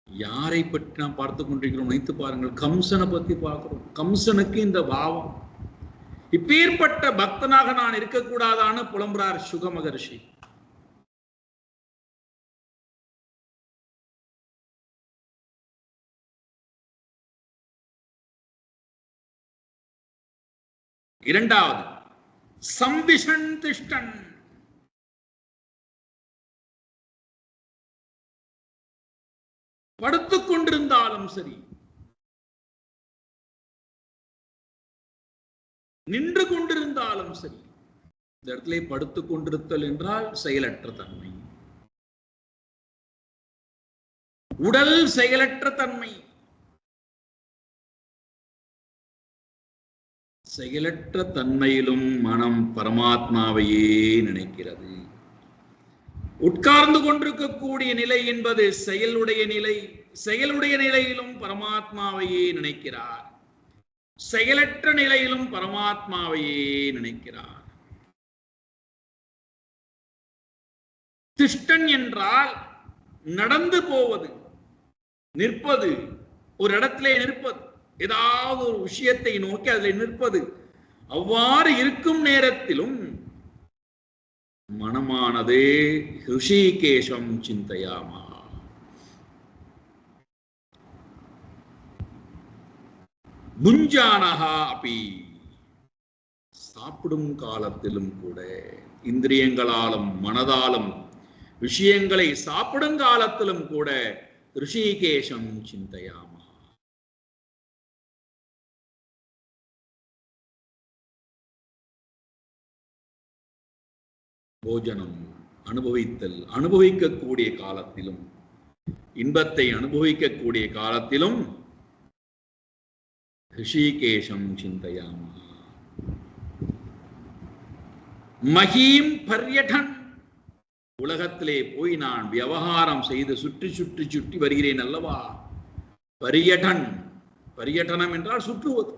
யாரை பற்றி நாம் பார்த்து கொண்டிருக்கிறோம்? நினைத்து பாருங்கள். கம்சனை பத்தி பார்க்கிறோம். கம்சனுக்கு இந்த பாவம். இப்பேற்பட்ட பக்தனாக நான் இருக்கக்கூடாதான்னு புலம்புறார் சுக மகர்ஷி. இரண்டாவது சம்பிஷன் திஷ்டன், படுத்துக் கொண்டிருந்தாலும் சரி, நின்று கொண்டிருந்தாலும் சரி. இந்த இடத்துல படுத்துக் கொண்டிருத்தல் என்றால் செயலற்ற தன்மை, உடல் செயலற்ற தன்மை. செயலற்ற தன்மையிலும் மனம் பரமாத்மாவையே நினைக்கிறது. உட்கார்ந்து கொண்டிருக்கக்கூடிய நிலை என்பது செயலுடைய நிலை. செயலுடைய நிலையிலும் பரமாத்மாவையே நினைக்கிறார், செயலற்ற நிலையிலும் பரமாத்மாவையே நினைக்கிறார். திஷ்டன் என்றால் நடந்து போவது, நிற்பது, ஒரு இடத்திலே நிற்பது, ஏதாவது ஒரு விஷயத்தை நோக்கி அதில் நிற்பது. அவ்வாறு இருக்கும் நேரத்திலும் மனமானது ரிஷிகேஷம் சிந்தையாமா, புஞ்சானஹா அபி, சாப்பிடும் காலத்திலும் கூட இந்திரியங்களாலும் மனதாலும் விஷயங்களை சாப்பிடும் காலத்திலும் கூட ரிஷிகேஷம் சிந்தையாமா. போஜனம் அனுபவித்தல், அனுபவிக்கக்கூடிய காலத்திலும், இன்பத்தை அனுபவிக்கக்கூடிய காலத்திலும் ரிஷிகேஷம் சிந்தயாமா. மகீம் பர்யடன், உலகத்திலே போய் நான் விவகாரம் செய்து சுற்றி சுற்றி சுற்றி வருகிறேன் அல்லவா. பரியடன், பரியடனம் என்றால் சுற்றுவது.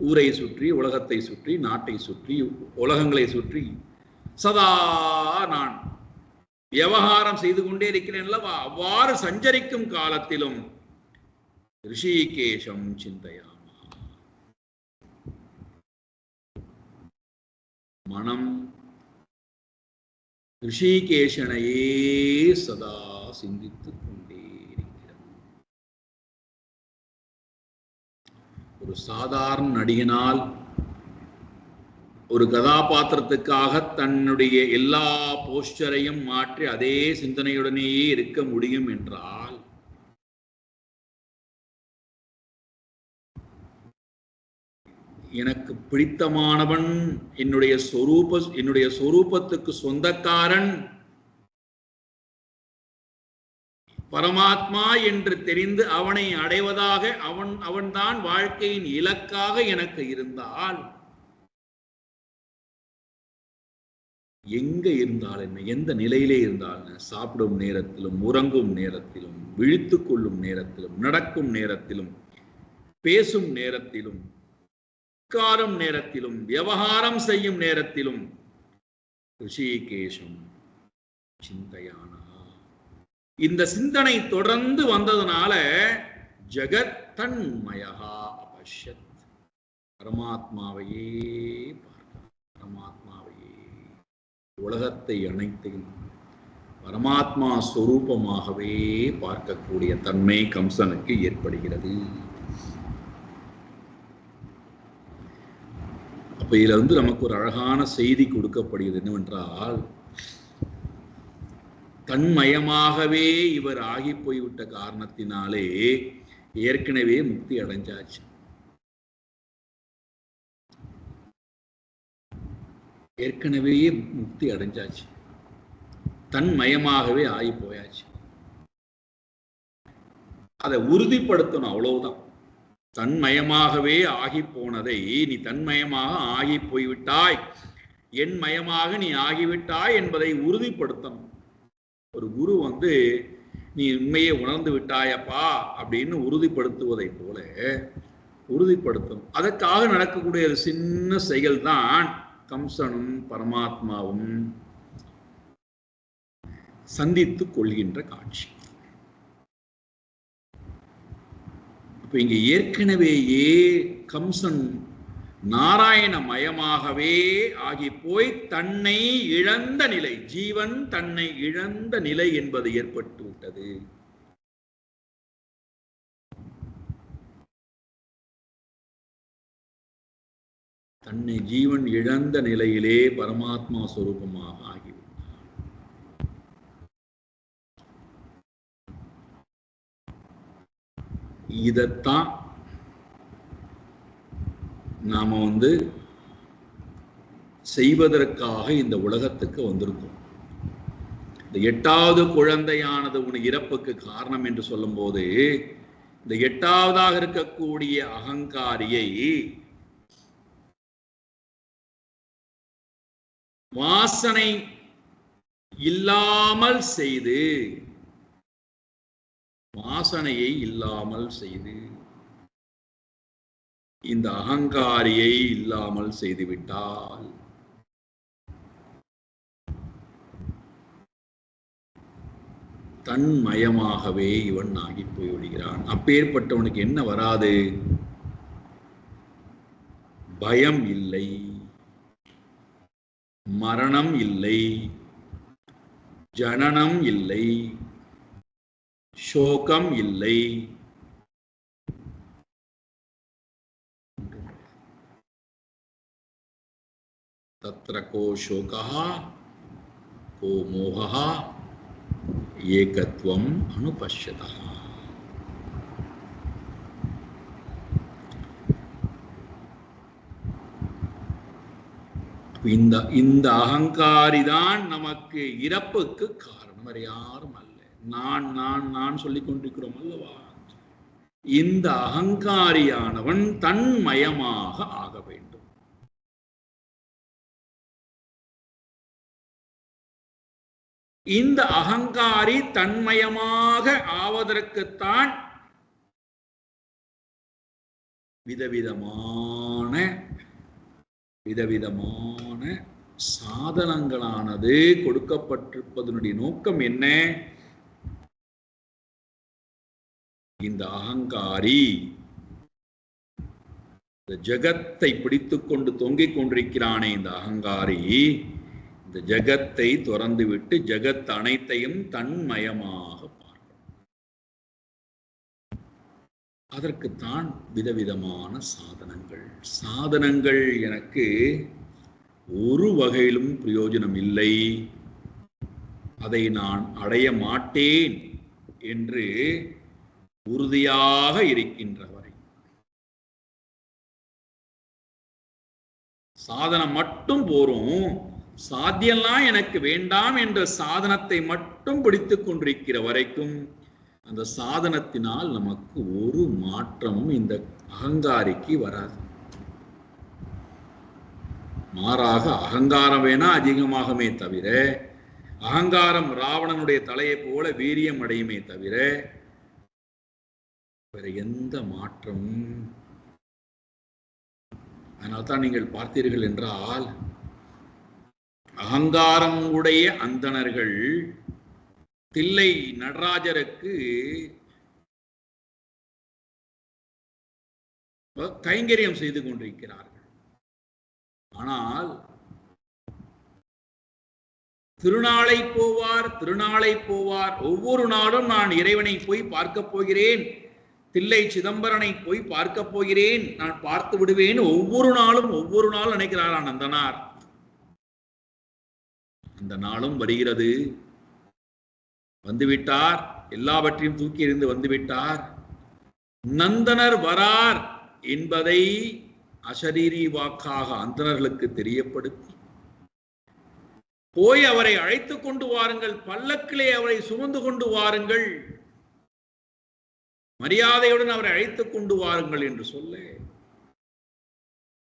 ஊரை சுற்றி, உலகத்தை சுற்றி, நாட்டை சுற்றி, உலகங்களை சுற்றி சதா நான் விவகாரம் செய்து கொண்டே இருக்கிறேன் அல்லவா. அவ்வாறு சஞ்சரிக்கும் காலத்திலும் ரிஷிகேஷம் சிந்தையாமா, மனம் ரிஷிகேஷனையே சதா சிந்தித்துக் கொண்டே இருக்கிறது. ஒரு சாதாரண நடிகனால் ஒரு கதாபாத்திரத்துக்காக தன்னுடைய எல்லா போஸ்டரையும் மாற்றி அதே சிந்தனையுடனேயே இருக்க முடியும் என்றால், எனக்கு பிடித்தமானவன், என்னுடைய சொரூபத்துக்கு சொந்தக்காரன் பரமாத்மா என்று தெரிந்து அவனை அடைவதாக அவன்தான் வாழ்க்கையின் இலக்காக எனக்கு இருந்தால், எங்க இருந்தால் என்ன, எந்த நிலையிலே இருந்தால் என்ன, சாப்பிடும் நேரத்திலும், உறங்கும் நேரத்திலும், விழித்துக் கொள்ளும் நேரத்திலும், நடக்கும் நேரத்திலும், பேசும் நேரத்திலும், உட்காரும் நேரத்திலும், விவகாரம் செய்யும் நேரத்திலும் ரிஷிகேஷம் சிந்தையானா, இந்த சிந்தனை தொடர்ந்து வந்ததுனால ஜகத் தன்மயா அபஷ்யத், பரமாத்மாவையே பார்க்க, பரமாத்மாவையே, உலகத்தை அனைத்தையும் பரமாத்மா ஸ்வரூபமாகவே பார்க்கக்கூடிய தன்மை கம்சனுக்கு ஏற்படுகிறது. அப்ப இதுல நமக்கு ஒரு அழகான செய்தி கொடுக்கப்படுகிறது. என்னவென்றால், தன்மயமாகவே இவர் ஆகி போய்விட்ட காரணத்தினாலே ஏற்கனவே முக்தி அடைஞ்சாச்சு. ஏற்கனவே முக்தி அடைஞ்சாச்சு, தன்மயமாகவே ஆகி போயாச்சு. அதை உறுதிப்படுத்தணும், அவ்வளவுதான். தன்மயமாகவே ஆகி போனதை நீ தன்மயமாக ஆகி போய்விட்டாய், என் மயமாக நீ ஆகிவிட்டாய் என்பதை உறுதிப்படுத்தணும். ஒரு குரு நீ உண்மையை உணர்ந்து விட்டாயப்பா அப்படின்னு உறுதிப்படுத்துவதை போல உறுதிப்படுத்தணும். அதற்காக நடக்கக்கூடிய ஒரு சின்ன செயல் தான் கம்சனும் பரமாத்மாவும் சந்தித்துக் கொள்கின்ற காட்சி. இப்ப இங்க ஏற்கனவேயே கம்சன் நாராயணமயமாகவே ஆகி போய் தன்னை இழந்த நிலை, ஜீவன் தன்னை இழந்த நிலை என்பது ஏற்பட்டு விட்டது. தன்னை ஜீவன் இழந்த நிலையிலே பரமாத்மா ஸ்வரூபமாக ஆகிவிட்டார். இதத்தான் நாம செய்வதற்காக இந்த உலகத்துக்கு வந்திருக்கோம். இந்த 8வது குழந்தையானது உனக்கு இறப்புக்கு காரணம் என்று சொல்லும் போது, இந்த 8வதாக இருக்கக்கூடிய அகங்காரியை வாசனை இல்லாமல் செய்து, வாசனையை இல்லாமல் செய்து, இந்த அகங்காரியை இல்லாமல் செய்துவிட்டால் தன்மயமாகவே இவன் ஆகி போய்விடுகிறான். அப்பேற்பட்டவனுக்கு என்ன வராது? பயம் இல்லை, மரணம் இல்லை, ஜனனம் இல்லை, சோகம் இல்லை. தத்ர கோ சோகः கோ மோகः ஏகத்வம் அனுபஷ்யதः. இந்த அகங்காரிதான் நமக்கு இறப்புக்கு காரணம், வேற யாரும் அல்ல. நான் நான் நான் சொல்லிக் கொண்டிருக்கிறோம் அல்லவா. இந்த அகங்காரியானவன் தன்மயமாக ஆக வேண்டும். இந்த அகங்காரி தன்மயமாக ஆவதற்குத்தான் விதவிதமான சாதனங்களானது கொடுக்கப்பட்டிருப்பதனுடைய நோக்கம் என்ன? இந்த அகங்காரி இந்த ஜகத்தை பிடித்துக் கொண்டு தொங்கிக் கொண்டிருக்கிறானே, இந்த அகங்காரி இந்த ஜகத்தை துறந்து விட்டு ஜகத் அனைத்தையும் தன்மயமாக பார்க்கும். அதற்குத்தான் விதவிதமான சாதனங்கள் எனக்கு ஒரு வகையிலும் பிரயோஜனம் இல்லை, அதை நான் அடைய மாட்டேன் என்று உறுதியாக இருக்கின்ற வரை சாதனம் மட்டும் போரும். சாத்தியம்லாம் எனக்கு வேண்டாம் என்ற சாதனத்தை மட்டும் பிடித்துக் கொண்டிருக்கிற வரைக்கும் அந்த சாதனத்தினால் நமக்கு ஒரு மாற்றமும் இந்த அகங்காரிக்கு வராது. மாறாக அகங்காரம் வேணா அதிகமாகவே தவிர, அகங்காரம் ராவணனுடைய தலையை போல வீரியம் அடையுமே தவிர வேற எந்த மாற்றமும். அதனால்தான் நீங்கள் பார்த்தீர்கள் என்றால், அகங்காரம் உடைய அந்தணர்கள் தில்லை நடராஜருக்கு கைங்கரியம் செய்து கொண்டிருக்கிறார்கள். ஆனால் திருநாளை போவார், ஒவ்வொரு நாளும் நான் இறைவனை போய் பார்க்க போகிறேன், தில்லை சிதம்பரனை போய் பார்க்க போகிறேன், நான் பார்த்து விடுவேன், ஒவ்வொரு நாளும் நினைக்கிறாரான் அந்தனார். அந்த நாளும் வருகிறது, வந்துவிட்டார், எல்லாவற்றையும் தூக்கி எறிந்து வந்துவிட்டார். நந்தனர் வரார் என்பதை அசரீரி வாக்காக அந்தணர்களுக்கு தெரியப்படுத்தி போய் அவரை அழைத்துக் கொண்டு வாருங்கள், பல்லக்கிலே அவரை சுமந்து கொண்டு வாருங்கள், மரியாதையுடன் அவரை அழைத்துக் கொண்டு வாருங்கள் என்று சொல்ல,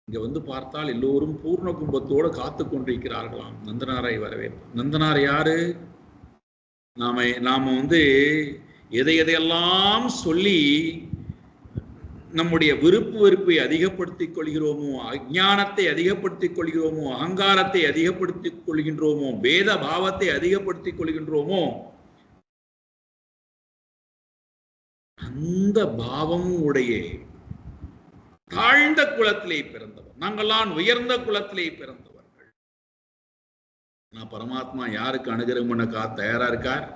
இங்க வந்து பார்த்தால் எல்லோரும் பூர்ண கும்பத்தோடு காத்து கொண்டிருக்கிறார்களாம் நந்தனாரை வரவேற்பு. நந்தனார் யாரு? நாம எதையெல்லாம் சொல்லி நம்முடைய வெறுப்பை அதிகப்படுத்திக் கொள்கிறோமோ, அஞ்ஞானத்தை அதிகப்படுத்திக் கொள்கிறோமோ, அகங்காரத்தை அதிகப்படுத்திக் கொள்கின்றோமோ, பேத பாவத்தை அதிகப்படுத்திக் கொள்கின்றோமோ, அந்த பாவம் உடைய தாழ்ந்த குலத்திலே பிறந்தவர். நாங்கள்லாம் உயர்ந்த குலத்திலே பிறந்தவர்கள். நான் பரமாத்மா யாருக்கு அனுகிரகம் பண்ண தயாரா இருக்கார்?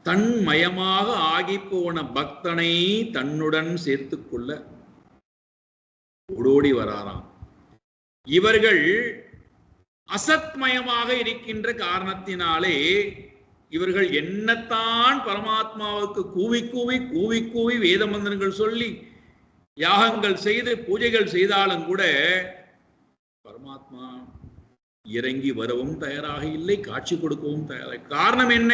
தன்மயமாக ஆகி போன பக்தனை தன்னுடன் சேர்த்துக் கொள்ள ஓடோடி வராராம். இவர்கள் அசத்மயமாக இருக்கின்ற காரணத்தினாலே இவர்கள் என்னத்தான் பரமாத்மாவுக்கு கூவி வேத மந்திரங்கள் சொல்லி யாகங்கள் செய்து பூஜைகள் செய்தாலும் கூட பரமாத்மா இறங்கி வரவும் தயாராக இல்லை, காட்சி கொடுக்கவும் தயாராக. காரணம் என்ன?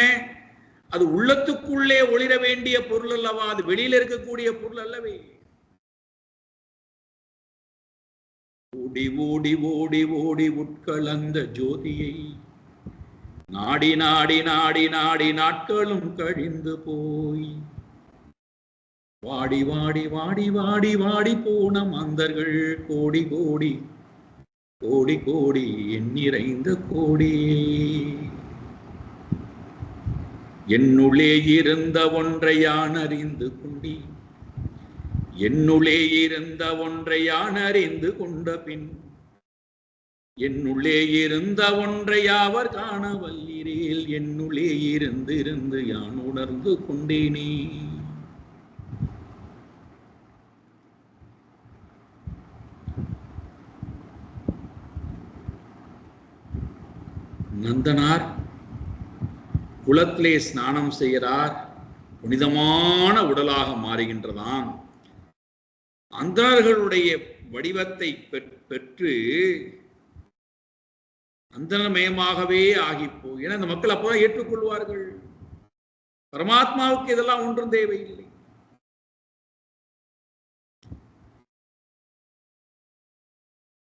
அது உள்ளத்துக்குள்ளே ஒளிர வேண்டிய பொருள் அல்லவா, அது வெளியில இருக்கக்கூடிய பொருள் அல்லவே. ஓடி ஓடி ஓடி ஓடி உட்கலந்த ஜோதியை நாடி நாடி நாடி நாடி நாட்களும் கழிந்து போய் வாடி வாடி வாடி வாடி வாடி போன மந்தர்கள் கோடி கோடி கோடி கோடி எண்ணிறைந்த கோடி. என்னுள்ளே இருந்த ஒன்றை யான் அறிந்து கொண்டே, என்னுள்ளே இருந்த ஒன்றை யான் அறிந்து கொண்ட பின் என்னுள்ளே இருந்த ஒன்றை யாவர் காண வல்லீரேல், என்னுள்ளே இருந்து இருந்து யான் உணர்ந்து கொண்டேனே. நந்தனார் குளத்திலே ஸ்நானம் செய்கிறார், புனிதமான உடலாக மாறுகின்றதாம். அந்தணர்களுடைய வடிவத்தை பெற்று அந்தணமயமாகவே ஆகிப்போ. ஏன்னா இந்த மக்கள் அப்போதான் ஏற்றுக்கொள்வார்கள். பரமாத்மாவுக்கு இதெல்லாம் ஒன்றும் தேவையில்லை.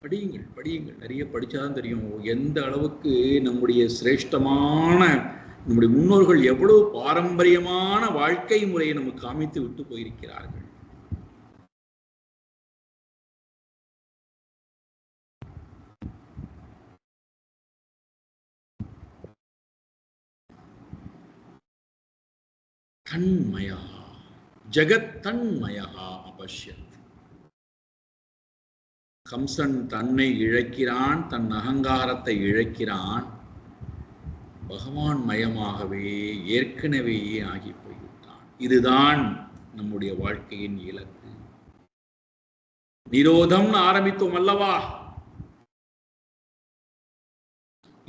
படியுங்கள் படியுங்கள், நிறைய படிச்சாதான் தெரியும் எந்த அளவுக்கு நம்முடைய சிரேஷ்டமான நம்முடைய முன்னோர்கள் எவ்வளவு பாரம்பரியமான வாழ்க்கை முறையை நமக்கு காமித்து விட்டு போயிருக்கிறார்கள். தன்மயா ஜகத் தன்மயா அபஷ்யத். கம்சன் தன்னை இழக்கிறான், தன் அகங்காரத்தை இழக்கிறான், பகவான் மயமாகவே ஏற்கனவே ஆகி போய்விட்டான். இதுதான் நம்முடைய வாழ்க்கையின் இலக்கு. நிரோதம் ஆரம்பித்தோம் அல்லவா?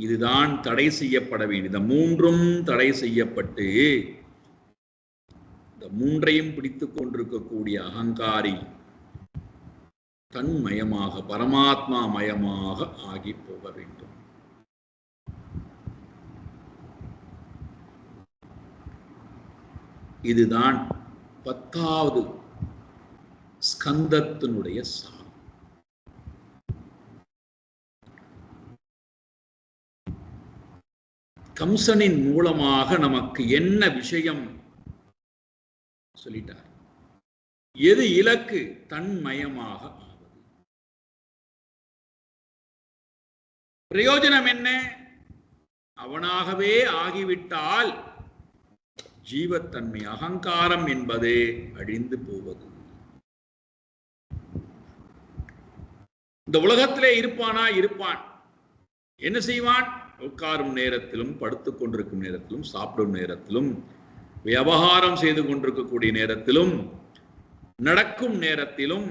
இதுதான் தடை செய்யப்பட வேண்டியது. மூன்றும் தடை செய்யப்பட்டு இந்த மூன்றையும் பிடித்துக் கொண்டிருக்கக்கூடிய அகங்காரி தன்மயமாக பரமாத்மா மயமாக ஆகி போக வேண்டும். இதுதான் 10வது ஸ்கந்தத்தினுடைய சாரம். கம்சனின் மூலமாக நமக்கு என்ன விஷயம் சொல்லிட்டார்? எது இலக்கு? தன்மயமாக ஆவது. பிரயோஜனம் என்ன? அவனாகவே ஆகிவிட்டால் ஜீவத்தன்மை அகங்காரம் என்பது அழிந்து போவது. இந்த உலகத்திலே இருப்பானா? இருப்பான். என்ன செய்வான்? உட்காரும் நேரத்திலும், படுத்துக் கொண்டிருக்கும் நேரத்திலும், சாப்பிடும் நேரத்திலும், வியாபாரம் செய்து கொண்டிருக்கக்கூடிய நேரத்திலும், நடக்கும் நேரத்திலும்.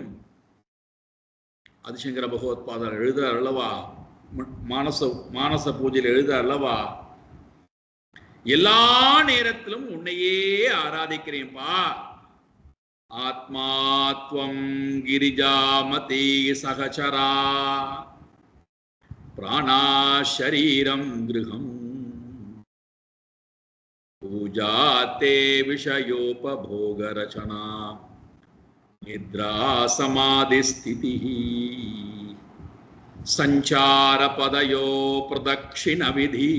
ஆதிசங்கர பகவத்பாதர் எழுதுறார் அல்லவா, மானச பூஜையில் எழுதுறார் அல்லவா, எல்லா நேரத்திலும் உன்னையே ஆராதிக்கிறேன்பா. ஆத்மாத்வம் கிரிஜாமதி சகச்சரா பிராணா ஷரீரம் கிருஹம் பூஜா தே விஷயோபபோக ரச்சனா நித்ரா சமாதி ஸ்திதி சஞ்சார பதயோ பிரதக்ஷிண விதி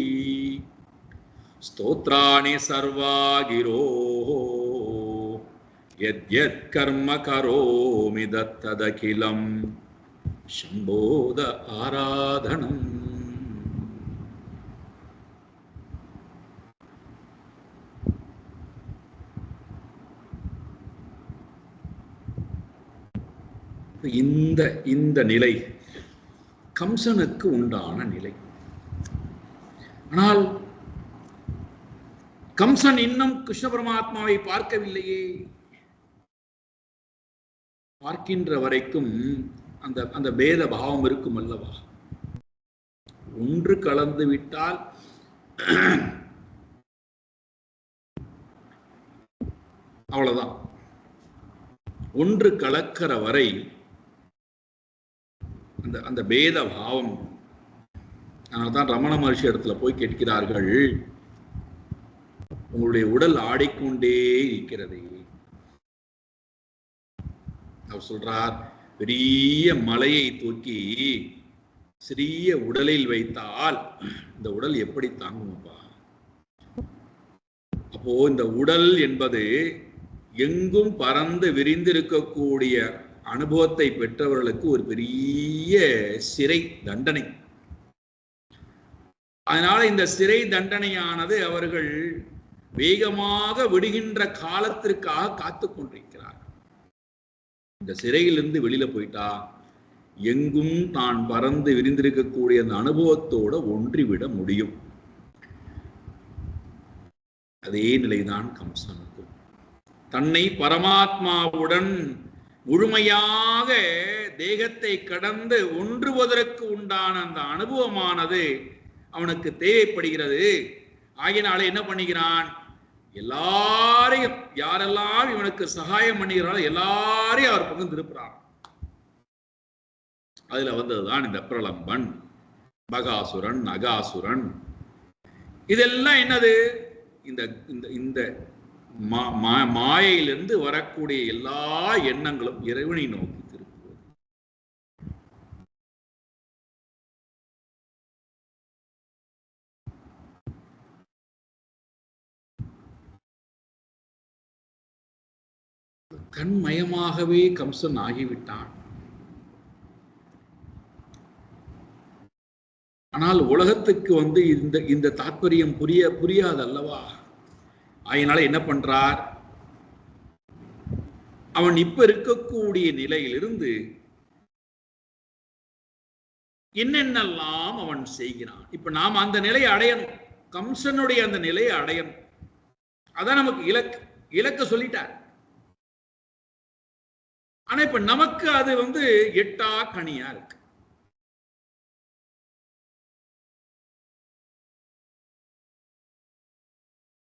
स्तोत्राणि सर्वा गिरो यद्यत् कर्म करोमि दत्तदखिलं शम्भोद आराधनम्. இந்த நிலை கம்சனுக்கு உண்டான நிலை. ஆனால் கம்சன் இன்னும் கிருஷ்ண பரமாத்மாவை பார்க்கவில்லையே. பார்க்கின்ற வரைக்கும் அந்த பேத பாவம் இருக்கும் அல்லவா. ஒன்று கலந்து விட்டால் அவ்வளவுதான். ஒன்று கலக்கிற வரை அந்த பேத பாவம். அதனால்தான் ரமண மகர்ஷி இடத்துல போய் கேட்கிறார்கள், உங்களுடைய உடல் ஆடிக்கொண்டே இருக்கிறது. அவர் சொல்றார், பெரிய மலையை தூக்கி சிறிய உடலில் வைத்தால் இந்த உடல் எப்படி தாங்கும்ப்பா? அப்போ இந்த உடல் என்பது எங்கும் பறந்து விரிந்திருக்கக்கூடிய அனுபவத்தை பெற்றவர்களுக்கு ஒரு பெரிய சிறை தண்டனை. அதனால இந்த சிறை தண்டனையானது அவர்கள் வேகமாக விடுகின்ற காலத்திற்காக காத்து கொண்டிருக்கிறார். இந்த சிறையிலிருந்து வெளியில போயிட்டா எங்கும் தான் பறந்து விரிந்திருக்கக்கூடிய அந்த அனுபவத்தோட ஒன்றிவிட முடியும். அதே நிலைதான் கம்சனுக்கும். தன்னை பரமாத்மாவுடன் முழுமையாக தேகத்தை கடந்து ஒன்றுவதற்கு உண்டான அந்த அனுபவமானது அவனுக்கு தேவைப்படுகிறது. ஆகினால என்ன பண்ணுகிறான்? எல்லாரையும், யாரெல்லாம் இவனுக்கு சகாயம் பண்ணுகிறாரோ எல்லாரையும் அவர் பக்கம் திருப்புறான். அதுல வந்ததுதான் இந்த பிரலம்பன், பகாசுரன், நகாசுரன். இதெல்லாம் என்னது? இந்த இந்த மாயையிலிருந்து வரக்கூடிய எல்லா எண்ணங்களும் இறைவனை நோக்கி திருப்புவது. கண்மயமாகவே கம்சன் ஆகிவிட்டான். ஆனால் உலகத்துக்கு இந்த தாற்பயம் புரியாது அல்லவா? அதனால என்ன பண்றார், அவன் இப்ப இருக்கக்கூடிய நிலையிலிருந்து என்னென்னலாம் அவன் செய்கிறான். இப்ப நாம் அந்த நிலையை அடையணும், கம்சனுடைய அந்த நிலையை அடையணும். அதான் நமக்கு இலக்க சொல்லிட்டார். ஆனா இப்ப நமக்கு அது எட்டா கனியா இருக்கு.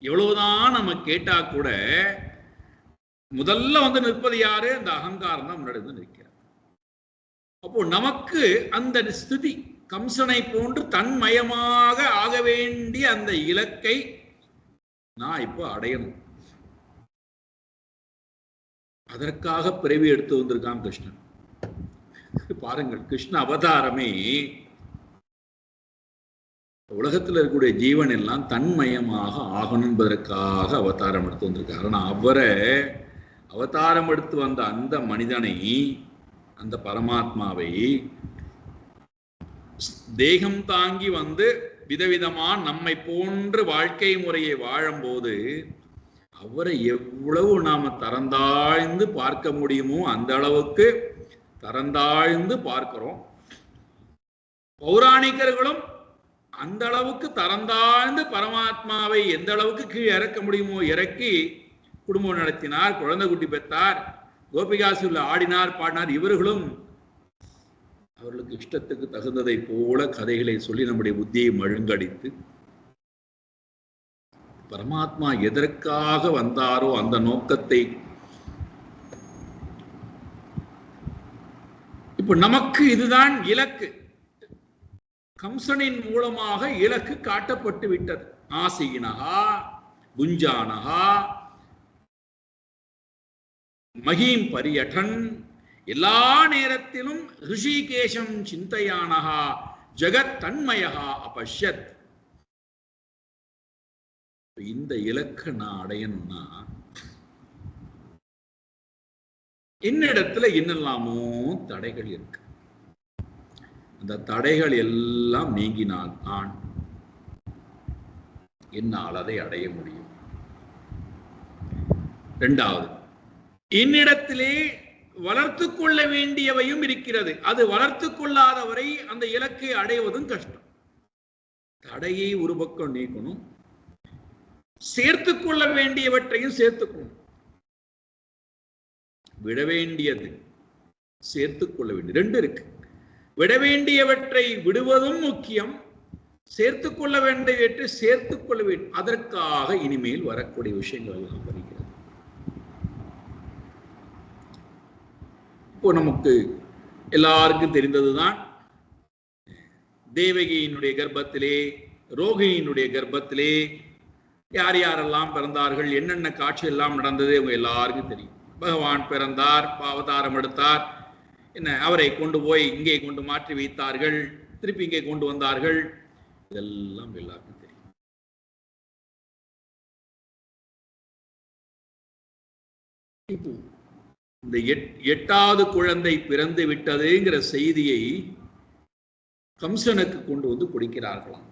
எவ்வளவுதான் நம்ம கேட்டா கூட முதல்ல நிற்பது யாரு? அந்த அகங்காரம் தான் முன்னாடி நிற்கிறார். அப்போ நமக்கு அந்த ஸ்திதி கம்சனை போன்று தன்மயமாக ஆக வேண்டிய அந்த இலக்கை நான் இப்போ அடையணும். அதற்காக பிறவி எடுத்து வந்திருக்கான் கிருஷ்ணன். பாருங்கள், கிருஷ்ண அவதாரமே உலகத்தில் இருக்கக்கூடிய ஜீவன் எல்லாம் தன்மயமாக ஆகணும் என்பதற்காக அவதாரம் எடுத்து வந்திருக்காரு. ஆனால் அவரை அவதாரம் எடுத்து வந்த அந்த மனிதனை, அந்த பரமாத்மாவை தேகம் தாங்கி விதவிதமா நம்மை போன்று வாழ்க்கை முறையை வாழும்போது அவரை எவ்வளவு நாம தரந்தாழ்ந்து பார்க்க முடியுமோ அந்த அளவுக்கு தரந்தாழ்ந்து பார்க்கிறோம். பௌராணிகர்களும் அந்த அளவுக்கு தரந்தாழ்ந்து பரமாத்மாவை எந்த அளவுக்கு கீழே இறக்க முடியுமோ இறக்கி குடும்பம் நடத்தினார், குழந்தை குட்டி பெற்றார், கோபிகாசுல ஆடினார், பாடினார். இவர்களும் அவர்களுக்கு இஷ்டத்துக்கு தகுந்ததை போல கதைகளை சொல்லி நம்முடைய புத்தியை மழுங்கடித்து பரமாத்மா எதற்காக வந்தாரோ அந்த நோக்கத்தை இப்ப நமக்கு இதுதான் இலக்கு. கம்சனின் மூலமாக இலக்கு காட்டப்பட்டு விட்டது. ஆசீனஹா புஞ்சானஹா மகீம் பரியடன், எல்லா நேரத்திலும் ரிஷிகேஷம் சிந்தையானஹா ஜகத் தன்மயஹா அபஷ்யத். இந்த இலக்கை நான் அடையணும்னா என்னிடத்துல என்னெல்லாமோ தடைகள் இருக்கு. அந்த தடைகள் எல்லாம் நீங்கினால் தான் என்னால் அதை அடைய முடியும். இரண்டாவது, என்னிடத்திலே வளர்த்து கொள்ள வேண்டியவையும் இருக்கிறது. அது வளர்த்து கொள்ளாதவரை அந்த இலக்கை அடைவதும் கஷ்டம். தடையை ஒரு பக்கம் நீக்கணும், சேர்த்து கொள்ள வேண்டியவற்றையும் சேர்த்துக்கணும். விட வேண்டியது, சேர்த்து கொள்ள வேண்டியது, ரெண்டு இருக்கு. விட வேண்டியவற்றை விடுவதும் முக்கியம், சேர்த்து கொள்ள வேண்டியவற்றை சேர்த்து கொள்ள வேண்டும். அதற்காக இனிமேல் வரக்கூடிய விஷயங்கள் எல்லாம் வருகிறது. இப்போ நமக்கு எல்லாருக்கும் தெரிந்ததுதான், தேவகியினுடைய கர்ப்பத்திலே ரோகிணியினுடைய கர்ப்பத்திலே யார் யாரெல்லாம் பிறந்தார்கள், என்னென்ன காட்சி எல்லாம் நடந்தது அவங்க எல்லாருக்கும் தெரியும். பகவான் பிறந்தார், அவதாரம் எடுத்தார், என்ன அவரை கொண்டு போய் இங்கே கொண்டு மாற்றி வைத்தார்கள், திருப்பி இங்கே கொண்டு வந்தார்கள், இதெல்லாம் எல்லாருக்கும் தெரியும். இப்போ இந்த எட்டாவது குழந்தை பிறந்து விட்டதுங்கிற செய்தியை கம்சனுக்கு கொண்டு வந்து கொடுக்கிறார்களாம்.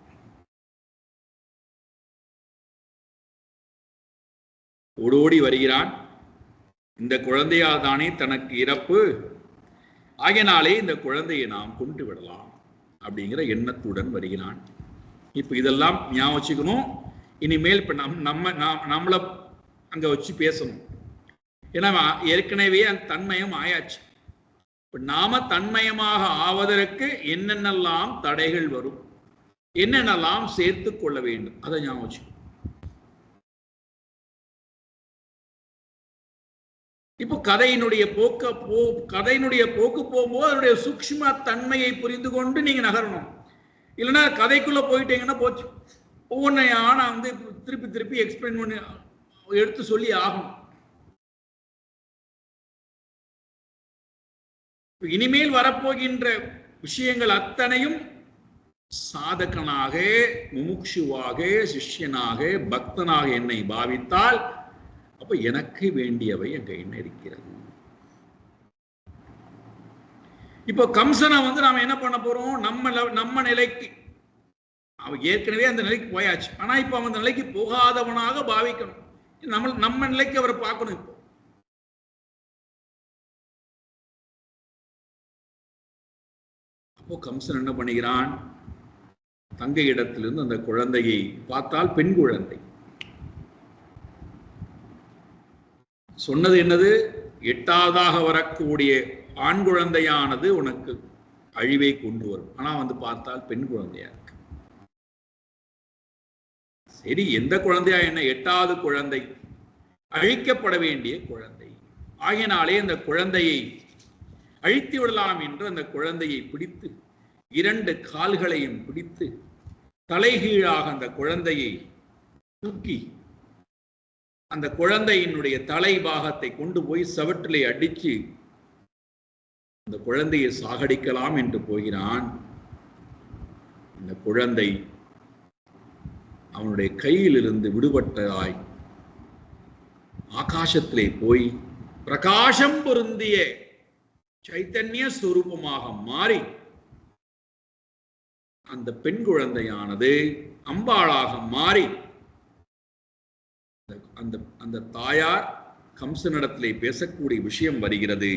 ஓடோடி வருகிறான். இந்த குழந்தையால் தானே தனக்கு இறப்பு, ஆகையினாலே இந்த குழந்தையை நாம் கொண்டு விடலாம் அப்படிங்கிற எண்ணத்துடன் வருகிறான். இப்ப இதெல்லாம் ஞாபகம் வச்சுக்கணும். இனிமேல் இப்ப நம்மளை அங்க வச்சு பேசணும். ஏன்னா ஏற்கனவே அந்த தன்மயம் ஆயாச்சு. இப்ப நாம தன்மயமாக ஆவதற்கு என்னென்னலாம் தடைகள் வரும், என்னென்னலாம் சேர்த்து கொள்ள வேண்டும், அதை ஞாபகம் வச்சு. இப்போ கதையினுடைய போக்கு போகும்போது அதனுடைய சூக்ஷ்ம தன்மையை புரிந்து கொண்டு நீங்க நகரணும். இல்லைன்னா கதைக்குள்ள போயிட்டீங்கன்னா போச்சு. ஒவ்வொன்றையா நான் வந்து திருப்பி திருப்பி எக்ஸ்பிளைன் பண்ணி எடுத்து சொல்லி ஆகணும். இனிமேல் வரப்போகின்ற விஷயங்கள் அத்தனையும் சாதகனாக, முமுட்சுவாக, சிஷ்யனாக, பக்தனாக என்னை பாவித்தால் அப்ப எனக்கு வேண்டியவை அங்க என்ன இருக்கிறது? இப்போ கம்சனை வந்து நாம என்ன பண்ண போறோம்? நம்ம நிலைக்கு, அவன் ஏற்கனவே அந்த நிலைக்கு போயாச்சு. ஆனா இப்ப அவன் அந்த நிலைக்கு போகாதவனாக பாவிக்கணும். நம்ம நிலைக்கு அவரை பார்க்கணும். இப்போ அப்போ கம்சன் என்ன பண்ணுகிறான்? தங்கை இடத்திலிருந்து அந்த குழந்தையை பார்த்தால் பெண் குழந்தை. சொன்னது என்னது? 8வதாக வரக்கூடிய ஆண் குழந்தையானது உனக்கு அழிவை கொண்டு வரும். ஆனா வந்து பார்த்தால் பெண் குழந்தையா இருக்கு. சரி, எந்த குழந்தையா என்ன? 8வது குழந்தை, அழிக்கப்பட வேண்டிய குழந்தை. ஆகினாலே அந்த குழந்தையை அழித்து விடலாம் என்று அந்த குழந்தையை பிடித்து 2 கால்களையும் பிடித்து தலைகீழாக அந்த குழந்தையை தூக்கி அந்த குழந்தையினுடைய தலை பாகத்தை கொண்டு போய் சவற்றிலே அடிச்சு அந்த குழந்தையை சாகடிக்கலாம் என்று போகிறான். இந்த குழந்தை அவனுடைய கையிலிருந்து விடுபட்டதாய் ஆகாசத்திலே போய் பிரகாசம் பொருந்திய சைத்தன்ய ஸ்வரூபமாக மாறி அந்த பெண் குழந்தையானது அம்பாளாக மாறி அந்த தாயார் கம்சனிடத்திலே பேசக்கூடிய விஷயம் வருகிறது.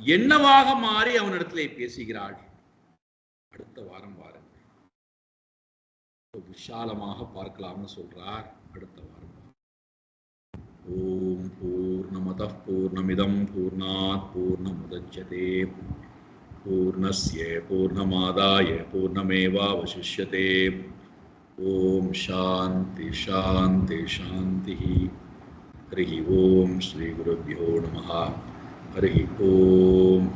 என்னவாக மாறி அவனிடத்திலே பேசுகிறாள்? அடுத்த வாரம் வாருங்கள், விஷாலமாக பார்க்கலாம்னு சொல்றார். அடுத்த வாரம். ஓம் பூர்ணமதః பூர்ணமிதம் பூர்ணாத் பூர்ணமுதச்யதே பூர்ணஸ்ய பூர்ணமாதாய பூர்ணமேவாவசிஷ்யதே. ஓம் சாந்தி சாந்தி சாந்தி. ஹரி ஓம் ஸ்ரீ குருभ्यो நமः. ஹரி ஓம்.